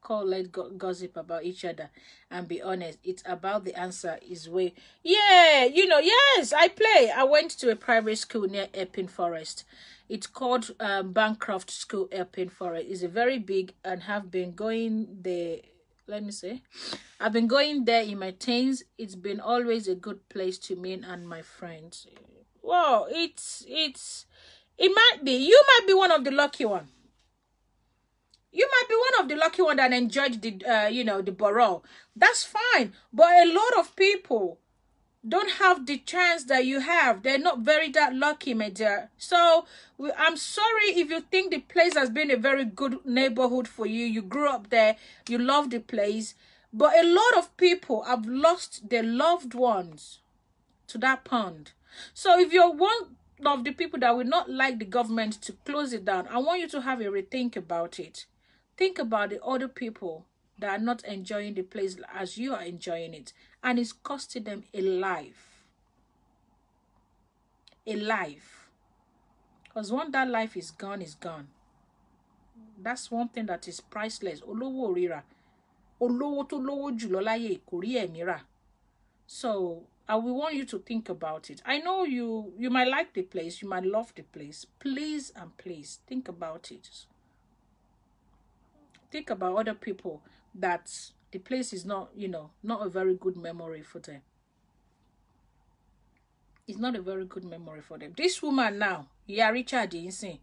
called Let's Gossip About Each Other and Be Honest. It's about the answer is way. Yeah, you know, yes, I play. I went to a private school near Epping Forest. It's called Bancroft School, Epping Forest. It's a very big and have been going there. Let me say, I've been going there in my teens. It's been always a good place to me and my friends. Well, it might be, you might be one of the lucky one. You might be one of the lucky one that enjoyed the, the borough. That's fine. But a lot of people don't have the chance that you have. They're not very that lucky, my dear. So I'm sorry if you think the place has been a very good neighborhood for you. You grew up there. You love the place. But a lot of people have lost their loved ones to that pond. So if you're one of the people that would not like the government to close it down, I want you to have a rethink about it. Think about the other people that are not enjoying the place as you are enjoying it. And it's costing them a life. A life. Because once that life is gone, it's gone. That's one thing that is priceless. Olowo orira. Olowo to lowo julo láyé kò rí ẹ̀mí rà. So I will want you to think about it. I know you might like the place. You might love the place. Please and please think about it. Think about other people that the place is not, not a very good memory for them. It's not a very good memory for them. This woman now, Richard insane.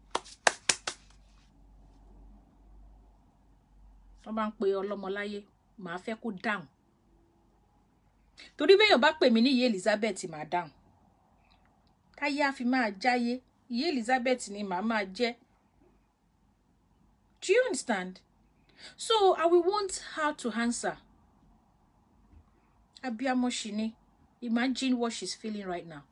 Ọba ń pe ọlọ́mọláyé, màá fẹ́ kó down. Torí bẹ́ẹ̀ yóò bá pè mí ní Ìyá Elizabeth máa down. Táyé á fi máa jáyé, Ìyá Elizabeth ni màá máa jẹ́. Do you understand? So I will want her to answer. Abiyamo Shini, imagine what she's feeling right now.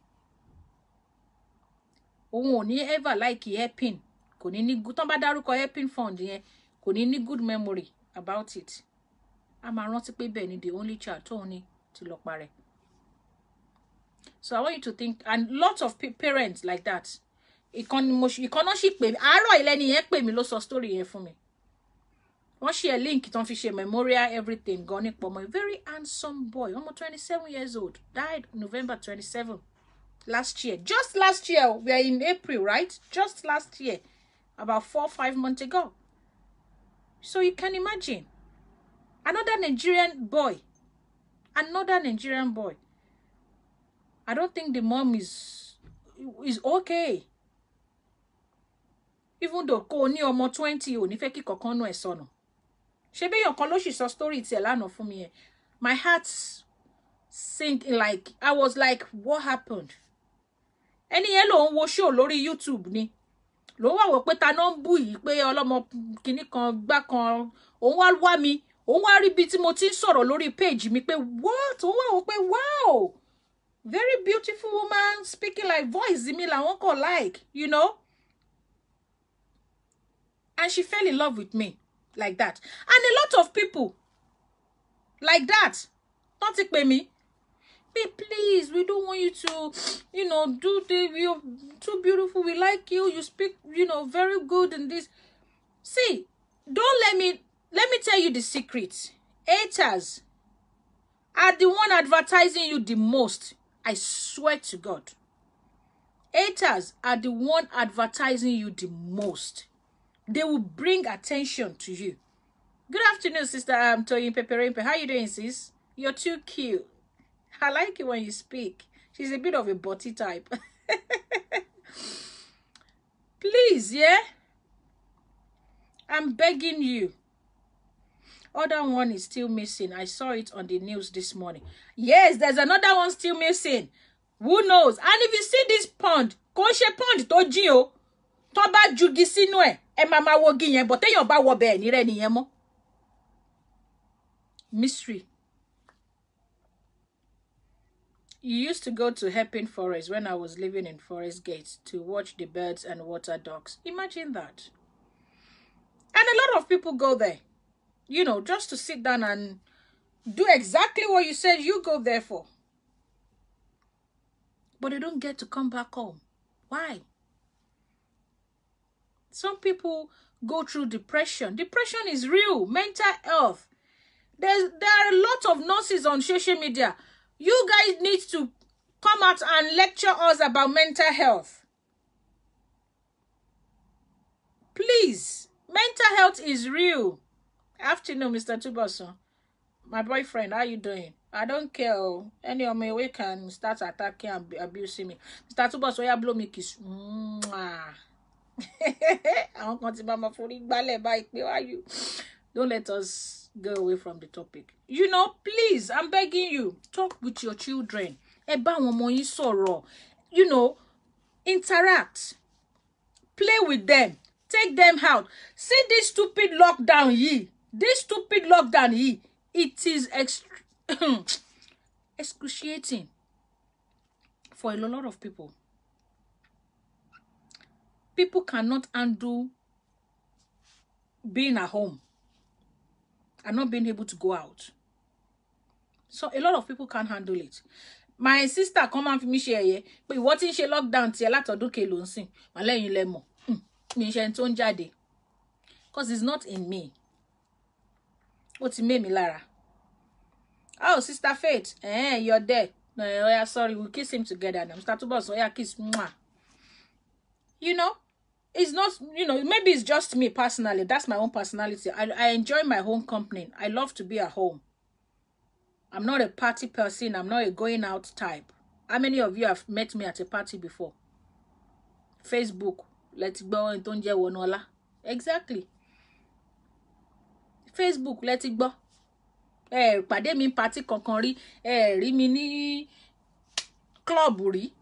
Òun ò ní ever like Epping. Kò ní ní good, tán bá dárúkọ Epping fund yẹn, kò ní ní good memory about it. A máa rántí pé bẹ́ẹ̀ ni the only child tó ní ti lọ parẹ́. So I want you to think, and lots of parents like that. Ìkànnà sì pè mí, àárọ̀ ìlẹ́ni yẹn pè mí ló sọ story yẹn fún mi. Wọ́n share link tán fi ṣe memorial everything gan nípa ọmọ, a very handsome boy, almost 27 years old, died November 27 last year. Just last year, we are in April, right? Just last year, about 4 or 5 months ago. So you can imagine, another Nigerian boy Another Nigerian boy. I don't think the mom is okay. Even though kò ní ọmọ 20 ò ní fẹ́ kí kankan nú ẹ̀ sọnù. Ṣé bí kan ló ṣì sọ story ti ẹ̀ lánàá fún mi ẹ̀. My heart sank, like I was like, what happened? Ẹni yẹn ló ń wo show lórí YouTube ni. Ló wá wò pé ta no ń bú yìí pé ọlọ́mọ kíní kan gbá kan òun wá mi. Òun wá rí bí tí mo ti ń sọ̀rọ̀ lórí page mi pé what? Òun wá wò pé wow. Very beautiful woman speaking like voice mi làwọn kò like, you know? And she fell in love with me like that. And a lot of people like that. Don't take me. Babe, please, we don't want you to, you know, you're too beautiful. We like you. You speak, you know, very good in this. See, let me tell you the secret. Haters are the one advertising you the most. I swear to God. Haters are the one advertising you the most. They will bring attention to you. Good afternoon, sister. I'm Toyin Peperimpe. How you doing, sis? You're too cute. I like it when you speak. She's a bit of a butty type. Please, yeah? I'm begging you. Other one is still missing. I saw it on the news this morning. Yes, there's another one still missing. Who knows? And if you see this pond, kò ṣe pond tó jìn o. Tó bá jugi sínú ẹ̀, ẹ máa máa wo igi yẹn, but téèyàn bá wọ bẹ́ẹ̀ ní rẹ́ nìyẹn mọ́. Mystery. You used to go to Epping Forest when I was living in Forest Gate to watch the birds and water ducks. Imagine that. And a lot of people go there, you know, just to sit down and do exactly what you said you go there for. But they don't get to come back home. Why? Some people go through depression. Depression is real. Mental health. There are a lot of nurses on social media. You guys need to come out and lecture us about mental health. Please. Mental health is real. Afternoon, Mr. Tuboso. My boyfriend, how you doing? I don't care. Any of my way can start attacking and abusing me. Mr. Tuboso, ya blow me kiss. Don't let us go away from the topic. You know, please, I'm begging you, talk with your children. You know, interact. Play with them. Take them out. See this stupid lockdown ye. It is excruciating for a lot of people. People cannot handle being at home and not being able to go out. So a lot of people can't handle it. My sister come and me share but what in she lockdown ti látọdún ke ló nsin ma lẹ́yìn lemo mi ṣe tó ń jáde because it's not in me. Ó ti mé mi lára. Oh, Sister Faith, you're there. No, yeah, sorry, we'll kiss him together now. Mr. Tubos, yeah, kiss. Mwah. You know, it's not, you know, maybe it's just me personally. That's my own personality. I enjoy my home company. I love to be at home. I'm not a party person. I'm not a going out type. How many of you have met me at a party before? Facebook. Let's go and don't je wonola. Exactly. Facebook, let it go. Pàdé mi party kankan rí, rí mi ní club rí,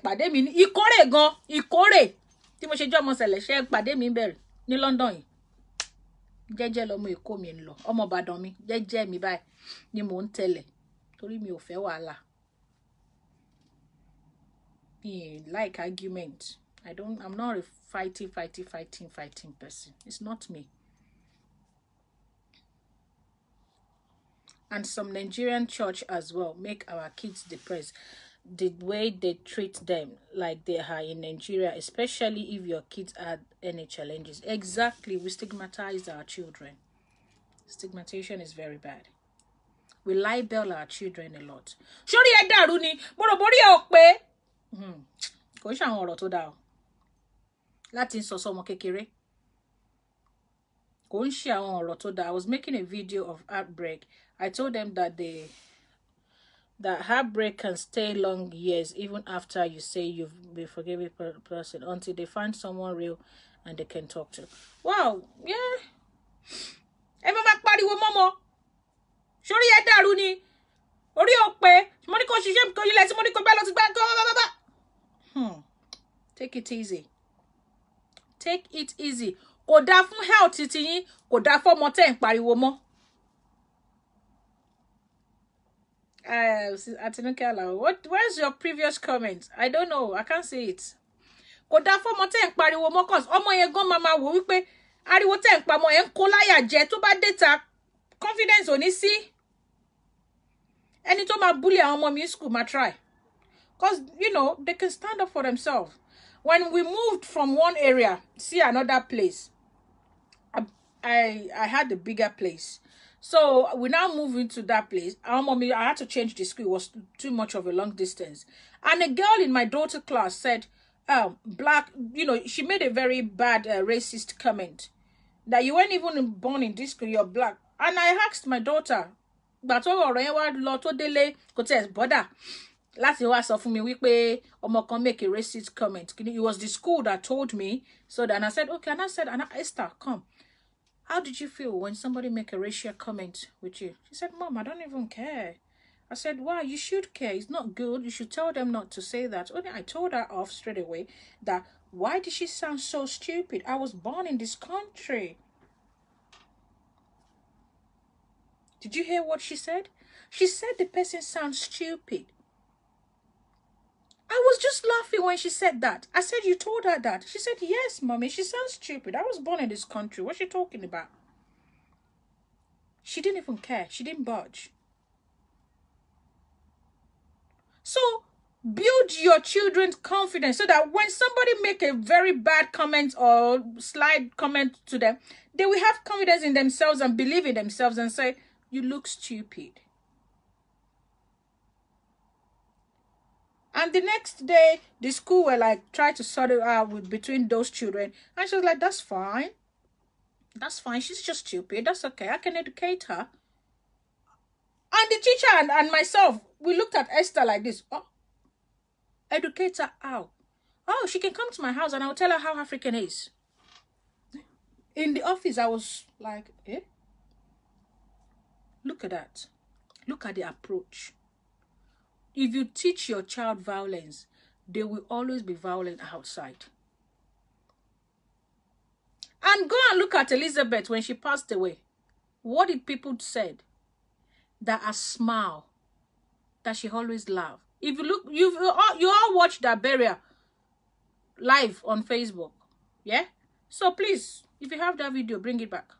pàdé mi ní Ìkórè gan, Ìkórè. Tí mo ṣe jọmọ ṣẹlẹ̀ pàdé mi bẹ̀rẹ̀ ní London yìí. Jẹ́jẹ́ lọmọ Èkó mi ń lọ, ọmọ Ìbàdàn mi, jẹ́jẹ́ mi báyìí ni mò ń tẹ̀lé torí mi ò fẹ́ wàhálà. Me like argument. I'm not a fighting person. It's not me. And some Nigerian church as well make our kids depressed. The way they treat them like they are in Nigeria, especially if your kids had any challenges. Exactly, we stigmatize our children. Stigmatization is very bad. We libel our children a lot. Shori ẹ dàrú ni, mo rò borí ẹ ò pé. Kò ṣe àwọn ọ̀rọ̀ tó dá o. Láti sọ sọmọ kékeré. Kò ń ṣe àwọn ọ̀rọ̀ tó dá. I was making a video of outbreak. I told them that that heartbreak can stay long years even after you say you've been forgiven person until they find someone real and they can talk to. Wow, yeah. Mama pariwo momo. Sori e daru ni. Ori o pe. Mo ní kó ṣiṣẹ́ ko ile tí mo ní kó gbá lọ ti gbá go. Take it easy. Take it easy. Kò dá fún health ti yín, kò dá fún ọmọ tẹ́ ń pariwo mọ́. Where's your previous comment? I don't know. I can't see it. Kò dá fún ọmọ tẹ́ ń pariwo mọ́ cause ọmọ yẹn gan mama wò wípé ariwo tẹ́ ń pa ọmọ yẹn kó láyà jẹ tó bá data confidence ò ní sí. Ẹni tó máa bully àwọn ọmọ mi in school ma try. Cause you know, they can stand up for themselves. When we moved from one area, see another place, I had a bigger place. So we now move into that place. Our mommy, I had to change the school. It was too much of a long distance. And a girl in my daughter's class said, black, you know, she made a very bad racist comment. That you weren't even born in this school, you're black. And I asked my daughter, but last year sọ fún mi wípé ọmọ kan make a racist comment. It was the school that told me. So then I said, okay, and I said, Esther, come. How did you feel when somebody make a racial comment with you? She said, Mom, I don't even care. I said, why? You should care. It's not good. You should tell them not to say that. Only I told her off straight away that why did she sound so stupid? I was born in this country. Did you hear what she said? She said the person sounds stupid. I was just laughing when she said that. I said, you told her that? She said, yes, Mommy, she sounds stupid. I was born in this country. What's she talking about? She didn't even care. She didn't budge. So, build your children's confidence so that when somebody make a very bad comment or slight comment to them, they will have confidence in themselves and believe in themselves and say, you look stupid. And the next day, the school were like, try to sort it out between those children. And she was like, that's fine. That's fine. She's just stupid. That's okay. I can educate her. And the teacher and myself, we looked at Esther like this. Oh, educate her how? Oh, she can come to my house and I'll tell her how African is. In the office, I was like, eh? Look at that. Look at the approach. If you teach your child violence, they will always be violent outside. And go and look at Elizabeth when she passed away. What did people say? That a smile, that she always laughed. If you look, you all watched that burial live on Facebook. Yeah? So please, if you have that video, bring it back.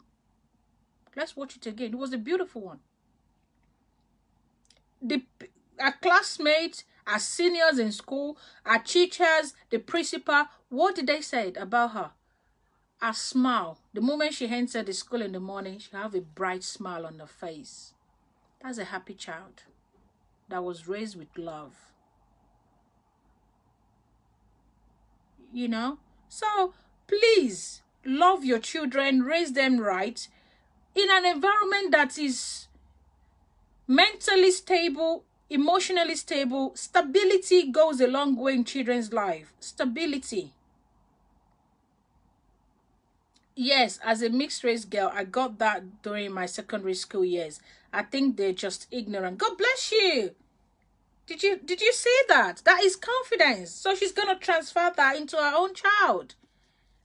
Let's watch it again. It was a beautiful one. Our classmates, our seniors in school, our teachers, the principal, what did they say about her? A smile. The moment she entered the school in the morning, she have a bright smile on her face. That's a happy child that was raised with love. You know? So, please, love your children, raise them right in an environment that is mentally stable, emotionally stable. Stability goes a long way in children's life. Stability. Yes, as a mixed race girl, I got that during my secondary school years. I think they're just ignorant. God bless you. Did you see that? That is confidence. So she's going to transfer that into her own child.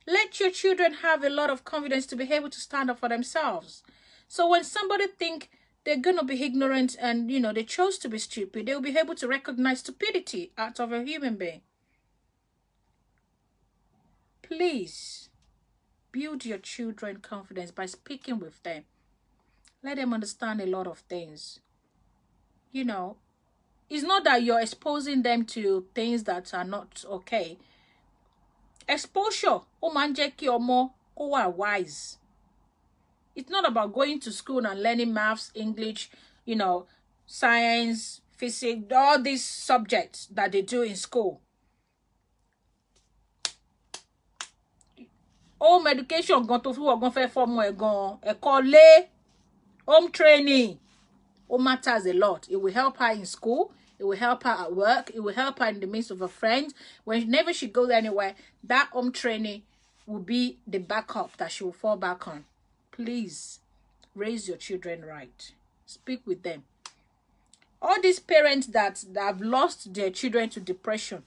Let your children have a lot of confidence to be able to stand up for themselves. So when somebody think they're going to be ignorant and, you know, they chose to be stupid, they'll be able to recognize stupidity out of a human being. Please, build your children confidence by speaking with them. Let them understand a lot of things. You know, it's not that you're exposing them to things that are not okay. Exposure, wise. It's not about going to school and learning maths, English, you know, science, physics, all these subjects that they do in school. Home education, home training. It matters a lot. It will help her in school. It will help her at work. It will help her in the midst of her friends. Whenever she goes anywhere, that home training will be the backup that she will fall back on. Please, raise your children right. Speak with them. All these parents that have lost their children to depression,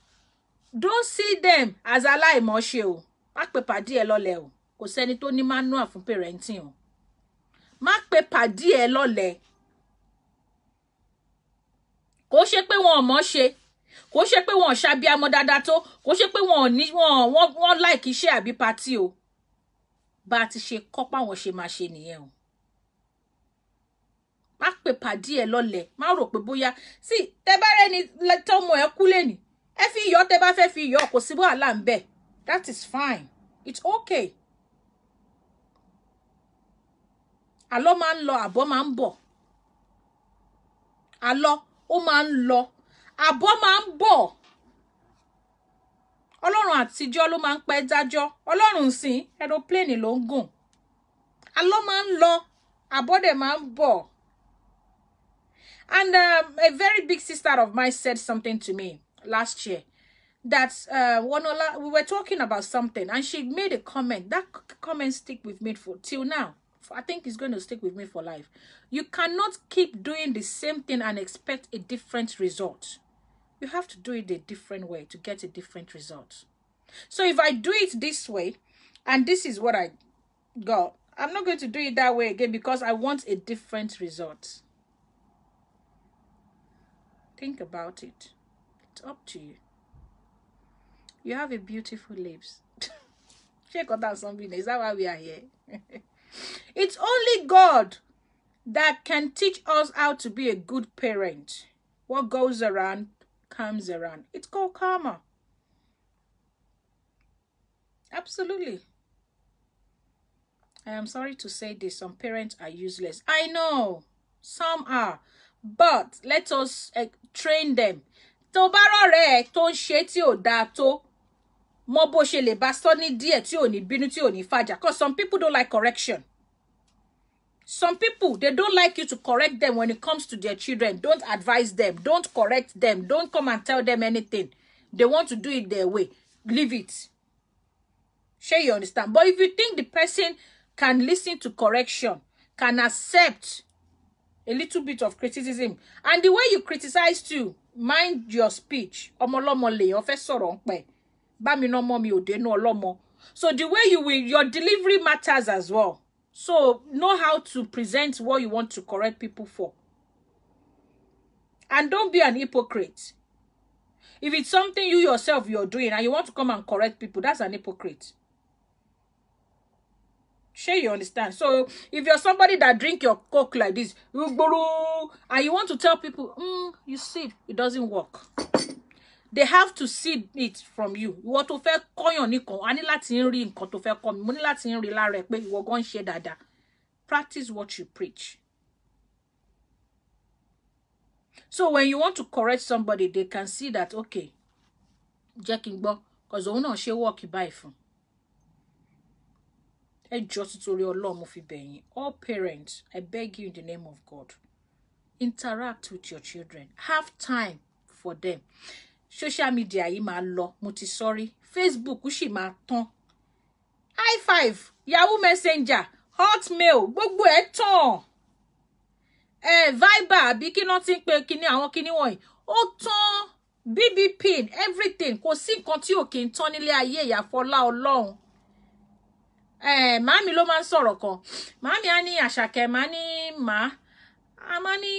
don't see them as aláìmọ̀ṣe o. Má pe pàdí ẹ lọ́lẹ̀ o. Kò sẹ́ni tó ní manual fún parenting o. Má pe pàdí ẹ lọ́lẹ̀. Kò ṣe pé wọn ò mọ̀ ṣe. Kò ṣe pé wọn ò ṣàbíamọ dáadáa tó. Kò ṣe pé wọn like iṣẹ́ àbí party o. Bá ti ṣe kọ́ pa wọn ṣe máa ṣe nìyẹn o. Má pe pàdí ẹ lọ́lẹ̀. Má rò pé bóyá sí tẹ́ bá rẹ́ni tọ́mọ ẹ kú lẹ́ni. Ẹ fi iyọ̀ tẹ́ bá fẹ́ fi iyọ̀ kò sí wàhálà ńbẹ̀. That is fine. It's okay. Àlọ́ máa ń lọ, àbọ̀ máa ń bọ̀. Àlọ́ ó máa ń lọ, àbọ̀ máa ń bọ̀. Ọlọ́run àtijọ́ ló máa ń pẹ́ dájọ́. Ọlọ́run sìn aeroplane ló ń gùn. Àlọ́ máa ń lọ, àbọ̀ dẹ̀ máa ń bọ̀. And a very big sister of mine said something to me last year that we were talking about something and she made a comment. That comment stick with me till now. I think it's going to stick with me for life. You cannot keep doing the same thing and expect a different result. You have to do it a different way to get a different result. So if I do it this way, and this is what I got, I'm not going to do it that way again because I want a different result. Think about it. It's up to you. You have a beautiful lips. Check out that something. Is that why we are here? It's only God that can teach us how to be a good parent. What goes around comes around. It's called karma. Absolutely. I am sorry to say this. Some parents are useless. I know. Some are. But let us train them. Tó bá rọ̀rẹ́ tó ń ṣe tí ò dáa tó, mọ bó ṣe lè bá sọ ní díẹ̀ tí ò ní bínú tí ò ní fàjà. Because some people don't like correction. Some people, they don't like you to correct them when it comes to their children. Don't advise them. Don't correct them. Don't come and tell them anything. They want to do it their way. Leave it. Sure, you understand? But if you think the person can listen to correction, can accept a little bit of criticism, and the way you criticize too, mind your speech. Ọmọlọ́mọ lèèyàn fẹ́ sọ̀rọ̀ ńpẹ̀. Bá mi n'ọmọ mi ò dénú ọlọ́mọ. So the way your delivery matters as well. So know how to present what you want to correct people for. And don't be an hypocrite. If it's something you yourself you're doing and you want to come and correct people, that's an hypocrite. Sure, you understand? So if you're somebody that drink your coke like this, and you want to tell people, you see, it doesn't work. They have to see it from you. You want to fẹ́ kọ́yàn nìkan, a ní láti rí nǹkan tó fẹ́ kọ́ mi. Mo ní láti rí lára ẹ pé ìwọ gan ṣe dáadáa. Practice what you preach. So when you want to correct somebody, they can see that, okay, jẹ́ kí n gbọ́, because òun náà ṣe work báyìí fún. Ẹ jọ̀ọ́ títorí Ọlọ́run mo fi bẹ̀ yín. All parents, I beg you in the name of God, interact with your children. Have time for them. Social media yìí máa lọ, mo ti sorry. Facebook ṣì máa tán. i5, Yahoo Messenger, Hotmail, gbogbo ẹ̀ tán. Viber àbí kí ló ti ń pe kíní àwọn kíní wọ̀nyí. Ó tán. BB pin, everything. Kò sí nǹkan tí ò kí ń tán nílé ayé ìyàfọ́lá Ọlọ́run. Màámi ló máa ń sọ̀rọ̀ kan. Màámi á ní Àṣàkẹ́, màá ní a máa ní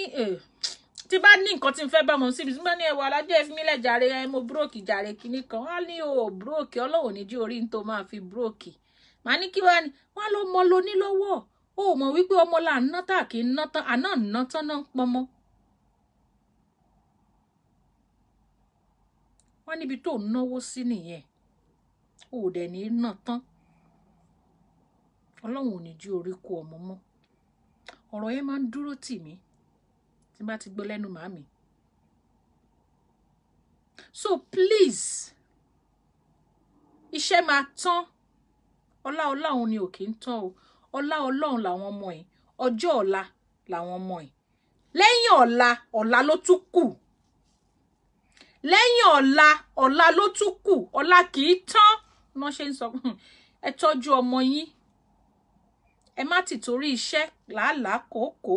tí bá ní nǹkan tí n fẹ́ bá mọ̀ síbi tí bá ní ẹwà alájẹ́ fi mí lẹ̀ jàre mo búrókì jàre kíní kan. Wọ́n ní o búrókì Ọlọ́run ní jí orí tó máa fi búrókì. Màá ní kí wá ní wọ́n ló mọ lo ní lọ́wọ́. O mọ̀ wípé ọmọ là ń ná tà kí ń ná tán àná ń ná tán náà ń pọnmọ́. Wọ́n níbi tó ń náwó sí nìyẹn. O dẹ̀ ní ná tán. Ọlọ́run ò ní jí orí kó ọmọ mọ́. Ọ̀rọ̀ yẹn máa ń dúró tì mí tí bá ti gbọ́ lẹ́nu màmí. So please, iṣẹ́ máa tán. Ọlá Ọlọ́run ni ò kí ń tán o. Ọlá Ọlọ́run làwọn ọmọ ẹ̀. Ọjọ́ ọ̀la làwọn ọmọ ẹ̀. lẹ́yìn ọ̀la ló tún kù. Lẹ́yìn ọ̀la ló tún kù. Ọ̀la kì í tán. Wọ́n ṣe ń sọ ẹ tọ́jú ọmọ yín. Ẹ má ti torí iṣẹ́ làálàá kòókò.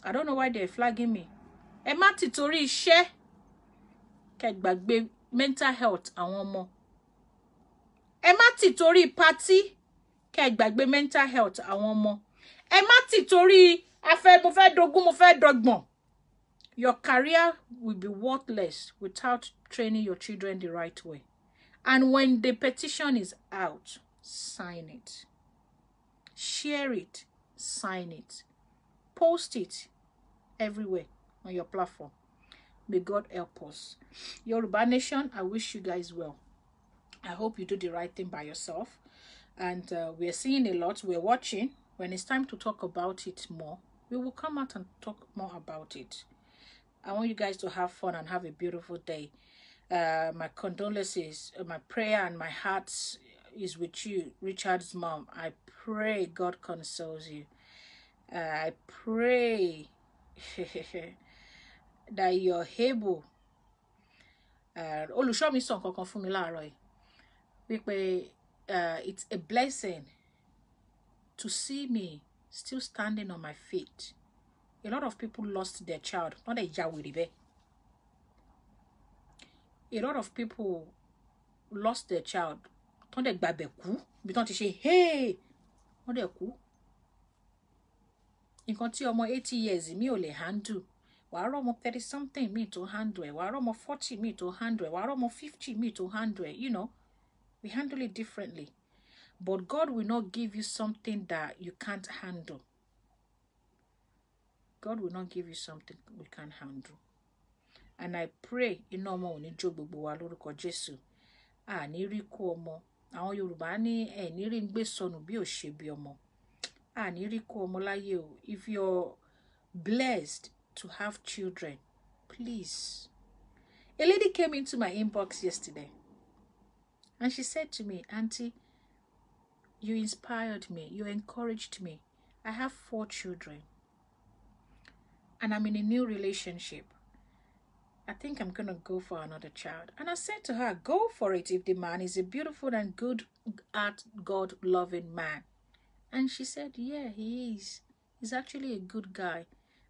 I don't know why they're flagging me. Ẹ má ti torí iṣẹ́ kẹ́ gbàgbé mental health àwọn ọmọ. Ẹ má ti torí party kẹ́ gbàgbé mental health àwọn ọmọ. Ẹ má ti torí mo fẹ́ dogún mo fẹ́ dọ́gbọ̀n. Your career will be worthless without training your children the right way. And when the petition is out, sign it. Share it. Sign it. Post it everywhere on your platform. May God help us. Yoruba Nation, I wish you guys well. I hope you do the right thing by yourself. And we're seeing a lot. We're watching. When it's time to talk about it more, we will come out and talk more about it. I want you guys to have fun and have a beautiful day. My condolences, my prayer and my heart is with you, Richard's mom. I pray God consoles you. I pray that you're able. Olùṣọ́ mi sọ nǹkan fún mi láàárọ̀ yìí. It's a blessing to see me still standing on my feet. A lot of people lost their child. Not a jawiribe. A lot of people lost their child. Not a babeku. But don't say, hey, not a ku. In continue more 80 years, me only handle. Waro mo 30 something me to handle. Waro mo 40 me to handle. Waro mo 50 me to handle. You know, we handle it differently. But God will not give you something that you can't handle. God will not give you something we can't handle. And I pray in no more ni job gbogbo wa lórúkọ Jésù. A ní rí kú ọmọ. Àwọn Yorùbá ní ẹ ní rí gbé sọnù bí ó ṣe bí ọmọ. A ní rí kú ọmọ láyé o. If you're blessed to have children, please. A lady came into my inbox yesterday and she said to me, Auntie, you inspired me. You encouraged me. I have 4 children. And I'm in a new relationship. I think I'm going to go for another child. And I said to her, go for it if the man is a beautiful and good at God-loving man. And she said, yeah, he is. He's actually a good guy.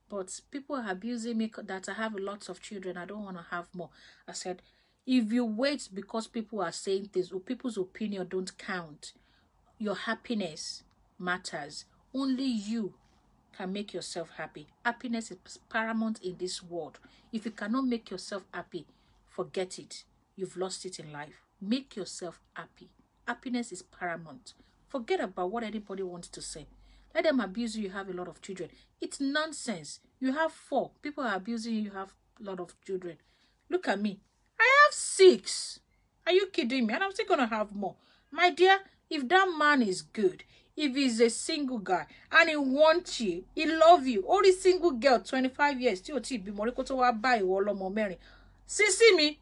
But people are abusing me that I have lots of children. I don't want to have more. I said, if you wait because people are saying things or people's opinion don't count, your happiness matters. Only you can make yourself happy. Happiness is paramount in this world. If you cannot make yourself happy, forget it. You've lost it in life. Make yourself happy. Happiness is paramount. Forget about what anybody wants to say. Let them abuse you. You have a lot of children. It's nonsense. You have 4. People are abusing you. You have a lot of children. Look at me. I have 6. Are you kidding me? And I'm still going to have more. My dear, if that man is good, if he's a single guy and he wants you, he loves you. Only single girl, 25 years, still be more to buy more marry. See me,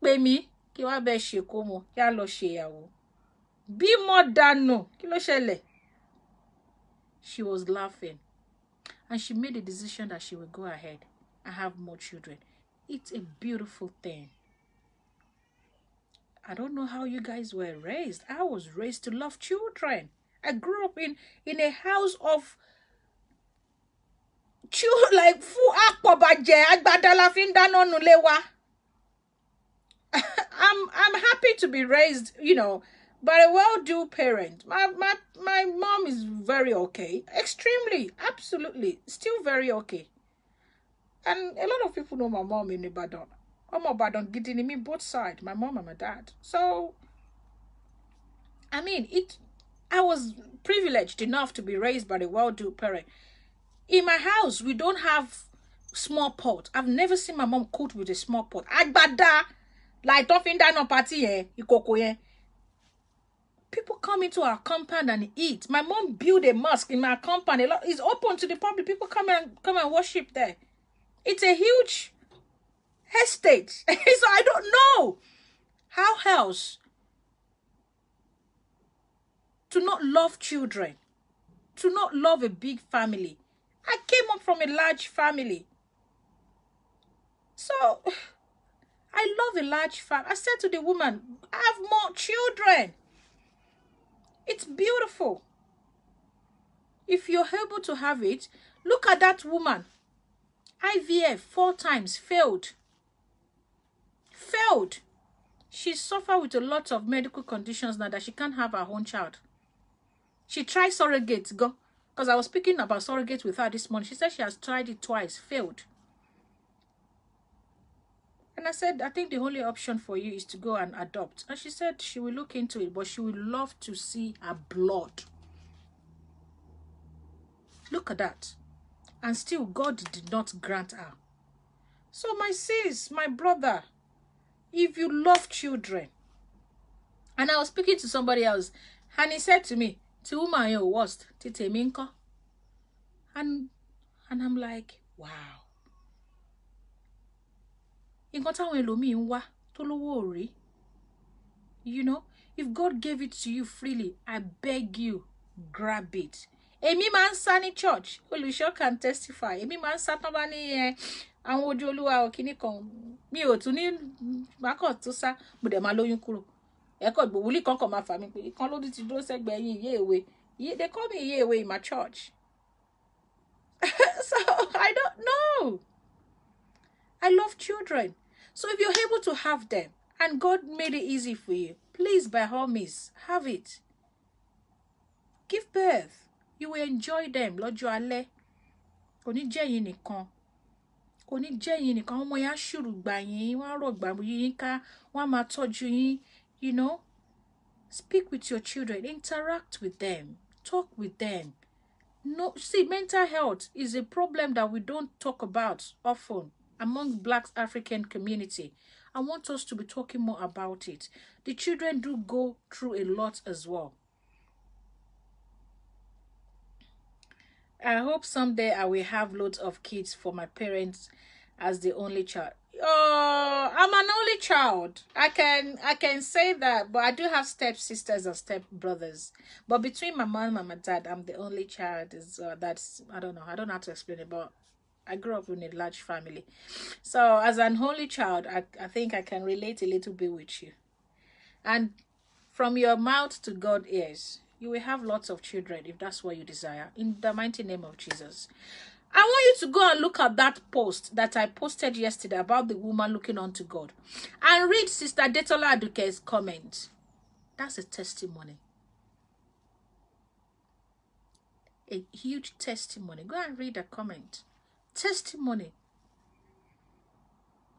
pay me, ki wa be she komo, ya lo she yawo. Be more than no. Kilo shele. She was laughing. And she made a decision that she will go ahead and have more children. It's a beautiful thing. I don't know how you guys were raised. I was raised to love children. I grew up in a house of children, like I'm happy to be raised, you know, by a well-do parent. My mom is very okay. Extremely, absolutely, still very okay. And a lot of people know my mom in Ibadan. I'm Ibadan getting me both sides, my mom and my dad. So, I mean, I was privileged enough to be raised by a well-do parent. In my house, we don't have small pot. I've never seen my mom cook with a small pot. Agbada, like don't find that no party ikoko. People come into our compound and eat. My mom built a mosque in my compound. It's open to the public. People come and worship there. It's a huge estate. So I don't know how else to not love children, to not love a big family, I came up from a large family. So, I love a large family. I said to the woman, have more children. It's beautiful. If you're able to have it, look at that woman. IVF 4 times, failed. Failed. She suffered with a lot of medical conditions now that she can't have her own child. She tried surrogate, go. Because I was speaking about surrogate with her this morning. She said she has tried it twice, failed. And I said, I think the only option for you is to go and adopt. And she said she will look into it, but she would love to see her blood. Look at that. And still, God did not grant her. So my sis, my brother, if you love children, and I was speaking to somebody else, and he said to me, "To whom are your worst? Tite minko." And I'm like, wow. You know, if God gave it to you freely, I beg you, grab it. Emi man sani church, Olusho can testify. Emi man satobani àwọn ojú Olúwa o kini kan mi ò tún ní mako to sa mo de ma lóyún kúrò. E ko gbo wuli kan ma fa mi pé kan lodi ti dúró segbe yin iye ewe. They call me iye ewe in my church. So I don't know. I love children. So if you're able to have them and God made it easy for you, please, by all means, have it. Give birth. You will enjoy them. Lọ́jọ́ alẹ́. Kò ní jẹ́ yín nìkan. Kò ní jẹ́ yín nìkan. Ọmọ yẹn á ṣùrùgbà yín, wọ́n á rọ̀gbà yín ká, wọ́n á máa tọ́jú yín, you know. Speak with your children. Interact with them. Talk with them. No, see, mental health is a problem that we don't talk about often among Black African community. I want us to be talking more about it. The children do go through a lot as well. I hope someday I will have loads of kids for my parents as the only child. Oh, I'm an only child. I can say that, but I do have step sisters and step brothers. But between my mom and my dad, I'm the only child. That's I don't know. I don't know how to explain it, but I grew up in a large family. So as an only child, I think I can relate a little bit with you. And from your mouth to God's ears, you will have lots of children if that's what you desire. In the mighty name of Jesus. I want you to go and look at that post that I posted yesterday about the woman looking unto God. And read Sister Detola Aduke's comment. That's a testimony. A huge testimony. Go and read the comment. Testimony.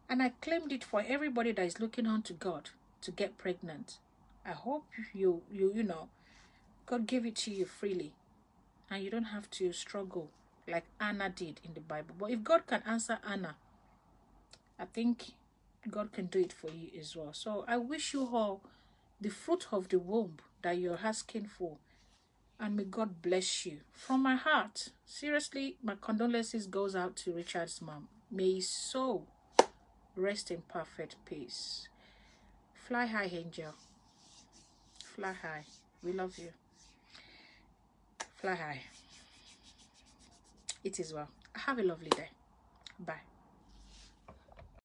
And I claimed it for everybody that is looking unto God to get pregnant. I hope you know, God gave it to you freely. And you don't have to struggle like Anna did in the Bible. But if God can answer Anna, I think God can do it for you as well. So I wish you all the fruit of the womb that you're asking for. And may God bless you. From my heart, seriously, my condolences goes out to Richard's mom. May his soul rest in perfect peace. Fly high, angel. Fly high. We love you. Fly high. It is well. Have a lovely day. Bye.